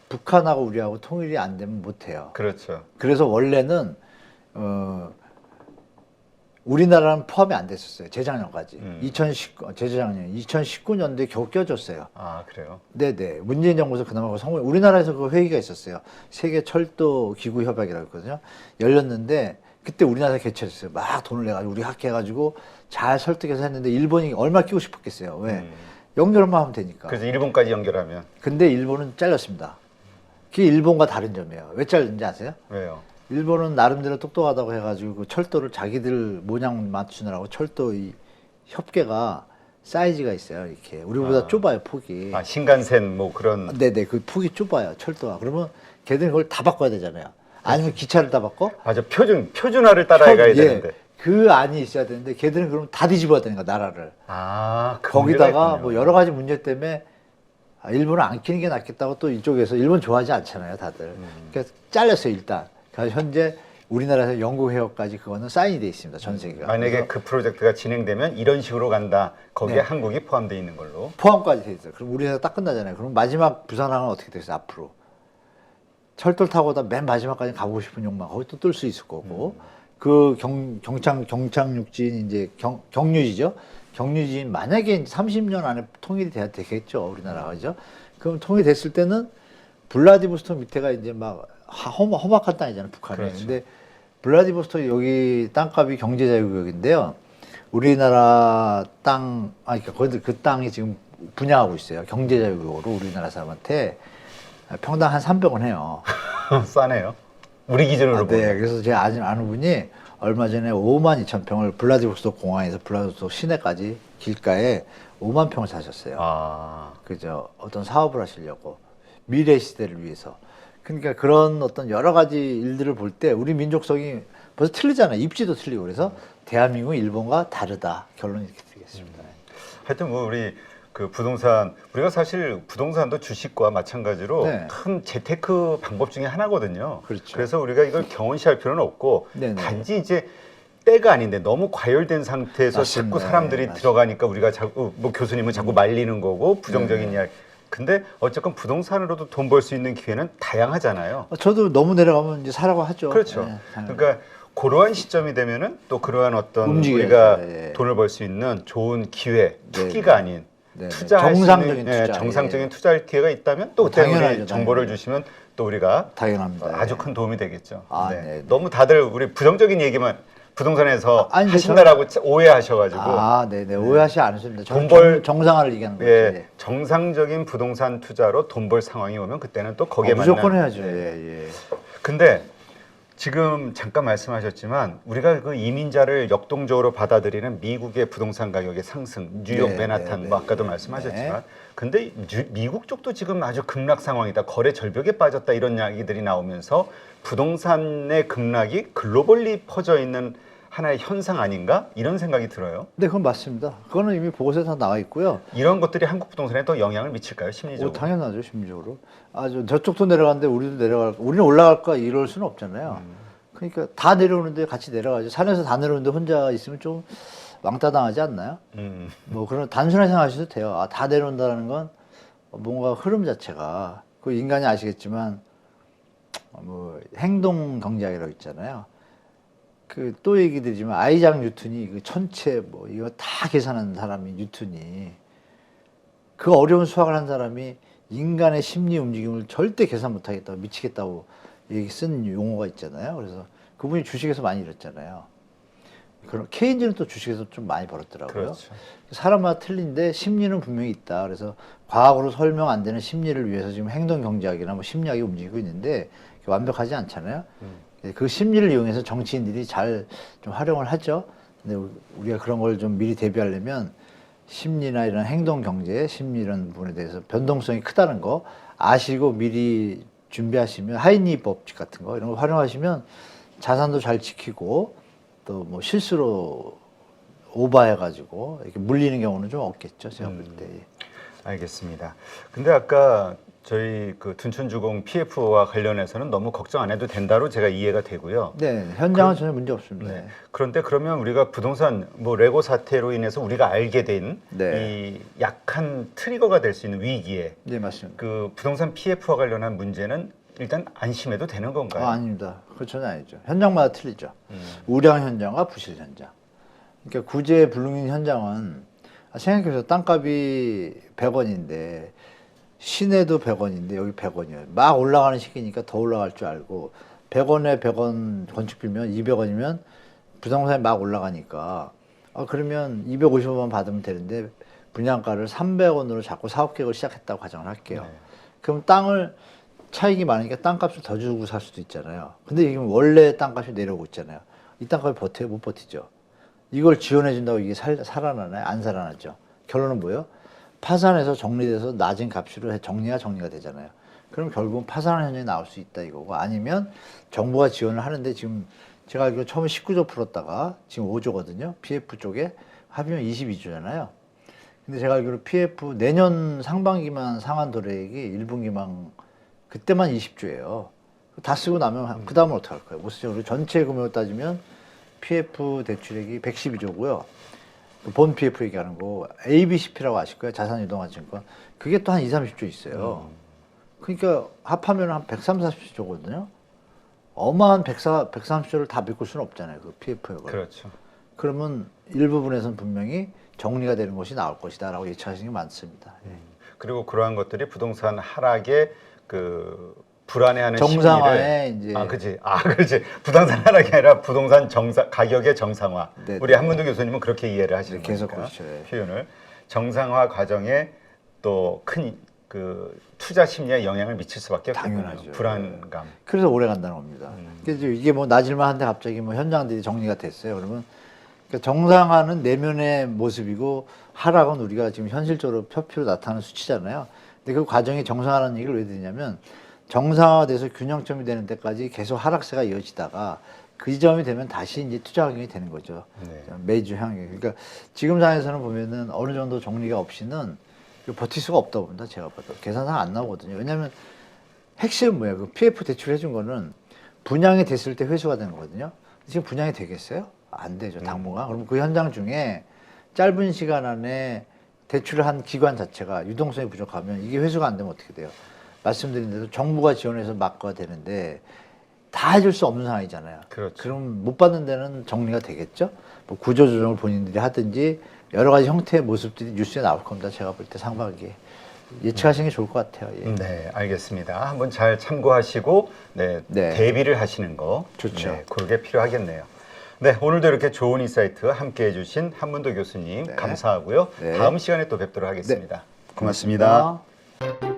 북한하고 우리하고 통일이 안 되면 못 해요. 그렇죠. 그래서 원래는 우리나라는 포함이 안 됐었어요. 재작년까지. 2019년도에 겨우 껴줬어요. 아, 그래요? 네네. 문재인 정부에서 그나마 그 성공, 우리나라에서 그 회의가 있었어요. 세계 철도 기구 협약이라고 했거든요. 열렸는데, 그때 우리나라에서 개최했어요. 막 돈을 내가지고, 우리 합의해가지고 잘 설득해서 했는데, 일본이 얼마나 끼고 싶었겠어요. 왜? 연결만 하면 되니까. 그래서 일본까지 연결하면. 근데 일본은 잘렸습니다. 그게 일본과 다른 점이에요. 왜 잘린지 아세요? 왜요? 일본은 나름대로 똑똑하다고 해가지고 그 철도를 자기들 모양 맞추느라고 철도 이 협계가 사이즈가 있어요. 이렇게 우리보다 좁아요, 폭이. 아, 신간센 뭐 그런. 네네, 그 폭이 좁아요, 철도가. 그러면 걔들은 그걸 다 바꿔야 되잖아요. 아니면 기차를 다 바꿔? 맞아, 표준화를 따라가야 되는데. 그 안이 있어야 되는데 걔들은 그럼 다 뒤집어야 되는 거야, 나라를. 아, 그 문제가 거기다가 있군요. 뭐 여러 가지 문제 때문에 일본을 안 키는 게 낫겠다고 또 이쪽에서 일본 좋아하지 않잖아요, 다들. 그래서 잘렸어요, 일단. 그래서 현재 우리나라에서 영국 해역까지 그거는 사인이 돼 있습니다, 전 세계가. 만약에 그래서 그 프로젝트가 진행되면 이런 식으로 간다. 거기에 네. 한국이 포함되어 있는 걸로. 포함까지 돼 있어요. 그럼 우리나라 딱 끝나잖아요. 그럼 마지막 부산항은 어떻게 되겠어요, 앞으로? 철도를 타고다 맨 마지막까지 가보고 싶은 욕망 거기 또 뜰 수 있을 거고 그 경창육지인 이제 경유지죠. 경유지인 만약에 30년 안에 통일이 돼야 되겠죠, 우리나라가. 그죠? 그럼 통일이 됐을 때는 블라디보스토크 밑에가 이제 막 험악한 땅이잖아요, 북한이. 그렇죠. 근데 블라디보스토크 여기 땅값이 경제자유구역인데요. 우리나라 땅, 그러니까 그 땅이 지금 분양하고 있어요. 경제자유구역으로 우리나라 사람한테 평당 한 300원 해요. 싸네요. 우리 기준으로 네, 보면. 그래서 제가 아는 분이 얼마 전에 5만 2천 평을 블라디보스토크 공항에서 블라디보스토크 시내까지 길가에 5만 평을 사셨어요. 아, 그죠? 어떤 사업을 하시려고 미래 시대를 위해서. 그러니까 그런 어떤 여러 가지 일들을 볼 때 우리 민족성이 벌써 틀리잖아요. 입지도 틀리고. 그래서 대한민국 일본과 다르다. 결론이 이렇게 드리겠습니다. 하여튼 뭐 우리 그 부동산, 우리가 사실 부동산도 주식과 마찬가지로 네. 큰 재테크 방법 중에 하나거든요. 그렇죠. 그래서 우리가 이걸 경원시할 필요는 없고 네네. 단지 이제 때가 아닌데 너무 과열된 상태에서 맞습니다. 자꾸 사람들이 맞습니다. 들어가니까 우리가 자꾸 뭐 교수님은 자꾸 말리는 거고 부정적인 네네. 이야기. 근데 어쨌건 부동산으로도 돈 벌 수 있는 기회는 다양하잖아요. 저도 너무 내려가면 이제 사라고 하죠. 그렇죠. 네, 당연히. 그러니까 그러한 시점이 되면은 또 그러한 어떤 움직여야죠. 우리가 예. 돈을 벌 수 있는 좋은 기회, 네, 투기가 네. 아닌 네, 네. 투자할 수 정상적인 있는, 투자. 정상적인 예. 투자할 기회가 있다면 또 그때 당연하죠, 우리 정보를 당연히. 주시면 또 우리가 당연합니다. 아주 큰 도움이 되겠죠. 아, 네. 네, 네. 너무 다들 우리 부정적인 얘기만 부동산에서 아니, 하신다라고 오해하셔가지고 네네. 오해하시 않으십니다. 돈 벌- 정상화를 얘기하는 거죠. 예, 정상적인 부동산 투자로 돈 벌 상황이 오면 그때는 또 거기에 무조건 맞는. 해야죠. 예. 근데 지금 잠깐 말씀하셨지만 우리가 그 이민자를 역동적으로 받아들이는 미국의 부동산 가격의 상승, 뉴욕, 네, 맨하탄, 네, 뭐 아까도 네, 말씀하셨지만, 근데 미국 쪽도 지금 아주 급락 상황이다, 거래 절벽에 빠졌다 이런 이야기들이 나오면서 부동산의 급락이 글로벌리 퍼져 있는 하나의 현상 아닌가 이런 생각이 들어요. 네, 그건 맞습니다. 그거는 이미 보고서에 다 나와 있고요. 이런 것들이 한국 부동산에 또 영향을 미칠까요, 심리적으로? 당연하죠, 심리적으로. 저쪽도 내려가는데 우리도 내려갈, 우리는 올라갈까 이럴 수는 없잖아요. 그러니까 다 내려오는데 같이 내려가죠. 산에서 다 내려오는데 혼자 있으면 좀 왕따 당하지 않나요? 뭐 그런 단순하게 생각하셔도 돼요. 다 내려온다는 건 뭔가 흐름 자체가, 그 인간이 아시겠지만 뭐 행동 경제학이라고 있잖아요. 그 또 얘기 드리지만 아이작 뉴턴이 그 천체 뭐 이거 다 계산한 사람이 뉴턴이, 그 어려운 수학을 한 사람이 인간의 심리 움직임을 절대 계산 못하겠다고, 미치겠다고 얘기 쓴 용어가 있잖아요. 그래서 그분이 주식에서 많이 잃었잖아요. 그런 케인즈는 또 주식에서 좀 많이 벌었더라고요. 그렇죠. 사람마다 틀린데 심리는 분명히 있다. 그래서 과학으로 설명 안 되는 심리를 위해서 지금 행동 경제학이나 뭐 심리학이 움직이고 있는데 완벽하지 않잖아요. 그 심리를 이용해서 정치인들이 잘 좀 활용을 하죠. 근데 우리가 그런 걸 좀 미리 대비하려면 심리나 이런 행동 경제, 심리 이런 부분에 대해서 변동성이 크다는 거 아시고 미리 준비하시면, 하이니 법칙 같은 거 이런 거 활용하시면 자산도 잘 지키고 또 뭐 실수로 오버해가지고 이렇게 물리는 경우는 좀 없겠죠, 제가 볼 때. 알겠습니다. 근데 아까 저희 그 둔촌주공 PF와 관련해서는 너무 걱정 안 해도 된다로 제가 이해가 되고요. 네, 현장은 전혀 문제 없습니다. 네. 그런데 그러면 우리가 부동산 뭐 레고 사태로 인해서 우리가 알게 된 이 네. 약한 트리거가 될 수 있는 위기에 네, 맞습니다. 그 부동산 PF와 관련한 문제는 일단 안심해도 되는 건가요? 아닙니다. 그건 전혀 아니죠. 현장마다 틀리죠. 우량 현장과 부실 현장. 그러니까 구제 불능인 현장은 생각해보세요. 땅값이 100원인데 시내도 100원인데 여기 100원이에요. 막 올라가는 시기니까 더 올라갈 줄 알고 100원에 100원 건축 빌면 200원이면 부동산이 막 올라가니까 그러면 250원 받으면 되는데 분양가를 300원으로 잡고 사업 계획을 시작했다고 가정을 할게요. 네. 그럼 땅을 차익이 많으니까 땅값을 더 주고 살 수도 있잖아요. 근데 지금 원래 땅값이 내려오고 있잖아요. 이 땅값이 버텨요? 못 버티죠. 이걸 지원해 준다고 이게 살아나나요? 안 살아나죠. 결론은 뭐예요? 파산해서 정리돼서 낮은 값으로 정리가 되잖아요. 그럼 결국은 파산하는 현상이 나올 수 있다 이거고, 아니면 정부가 지원을 하는데 지금 제가 알기로 처음에 19조 풀었다가 지금 5조거든요. PF 쪽에 합의면 22조잖아요. 근데 제가 알기로 PF 내년 상반기만 상환 도래액이 1분기만 그때만 20조예요. 다 쓰고 나면 그 다음은 어떻게 할 거예요? 못 쓰죠. 그리고 전체 금액을 따지면 PF 대출액이 112조고요. 본 PF 얘기하는 거 ABCP라고 아실 거예요. 자산이동화증권. 그게 또 한 2, 30조 있어요. 그러니까 합하면 한 130, 40조거든요. 어마한 130조를 다 메꿀 수는 없잖아요. 그 PF액을. 그렇죠. 그러면 일부분에서는 분명히 정리가 되는 것이 나올 것이다라고 예측하시는 게 많습니다. 예. 그리고 그러한 것들이 부동산 하락에 그 불안해하는 정상화에 심리를 이제 그렇지. 부동산 하락이 아니라 부동산 가격의 정상화. 네, 우리 네. 한문도 교수님은 그렇게 이해를 하시는 네, 계속 거니까 그렇죠. 예. 표현을 정상화 과정에 또 큰 그 투자 심리에 영향을 미칠 수밖에 없겠군요. 당연하죠. 불안감. 그래서 오래 간다는 겁니다. 그래서 이게 뭐 낮을만 한데 갑자기 뭐 현장들이 정리가 됐어요. 그러면 그러니까 정상화는 내면의 모습이고 하락은 우리가 지금 현실적으로 표피로 나타나는 수치잖아요. 근데 그 과정이 정상화라는 얘기를 왜 드리냐면 정상화돼서 균형점이 되는 때까지 계속 하락세가 이어지다가 그 지점이 되면 다시 이제 투자 환경이 되는 거죠. 네. 매주 향이. 그러니까 지금 상황에서는 보면은 어느 정도 정리가 없이는 버틸 수가 없다고 봅니다. 제가 봐도. 계산상 안 나오거든요. 왜냐하면 핵심은 뭐예요? 그 PF 대출 해준 거는 분양이 됐을 때 회수가 되는 거거든요. 지금 분양이 되겠어요? 안 되죠. 당분간. 그럼 그 현장 중에 짧은 시간 안에 대출을 한 기관 자체가 유동성이 부족하면 이게 회수가 안 되면 어떻게 돼요? 말씀드린 대로 정부가 지원해서 막아야 되는데 다 해줄 수 없는 상황이잖아요. 그렇죠. 그럼 못 받는 데는 정리가 되겠죠? 뭐 구조조정을 본인들이 하든지 여러 가지 형태의 모습들이 뉴스에 나올 겁니다. 제가 볼 때 상반기에. 예측하시는 게 좋을 것 같아요. 예. 네, 알겠습니다. 한번 잘 참고하시고 네. 대비를 하시는 거 좋죠. 네, 그게 필요하겠네요. 네, 오늘도 이렇게 좋은 인사이트 함께해 주신 한문도 교수님 네. 감사하고요. 네. 다음 시간에 또 뵙도록 하겠습니다. 고맙습니다. 고맙습니다.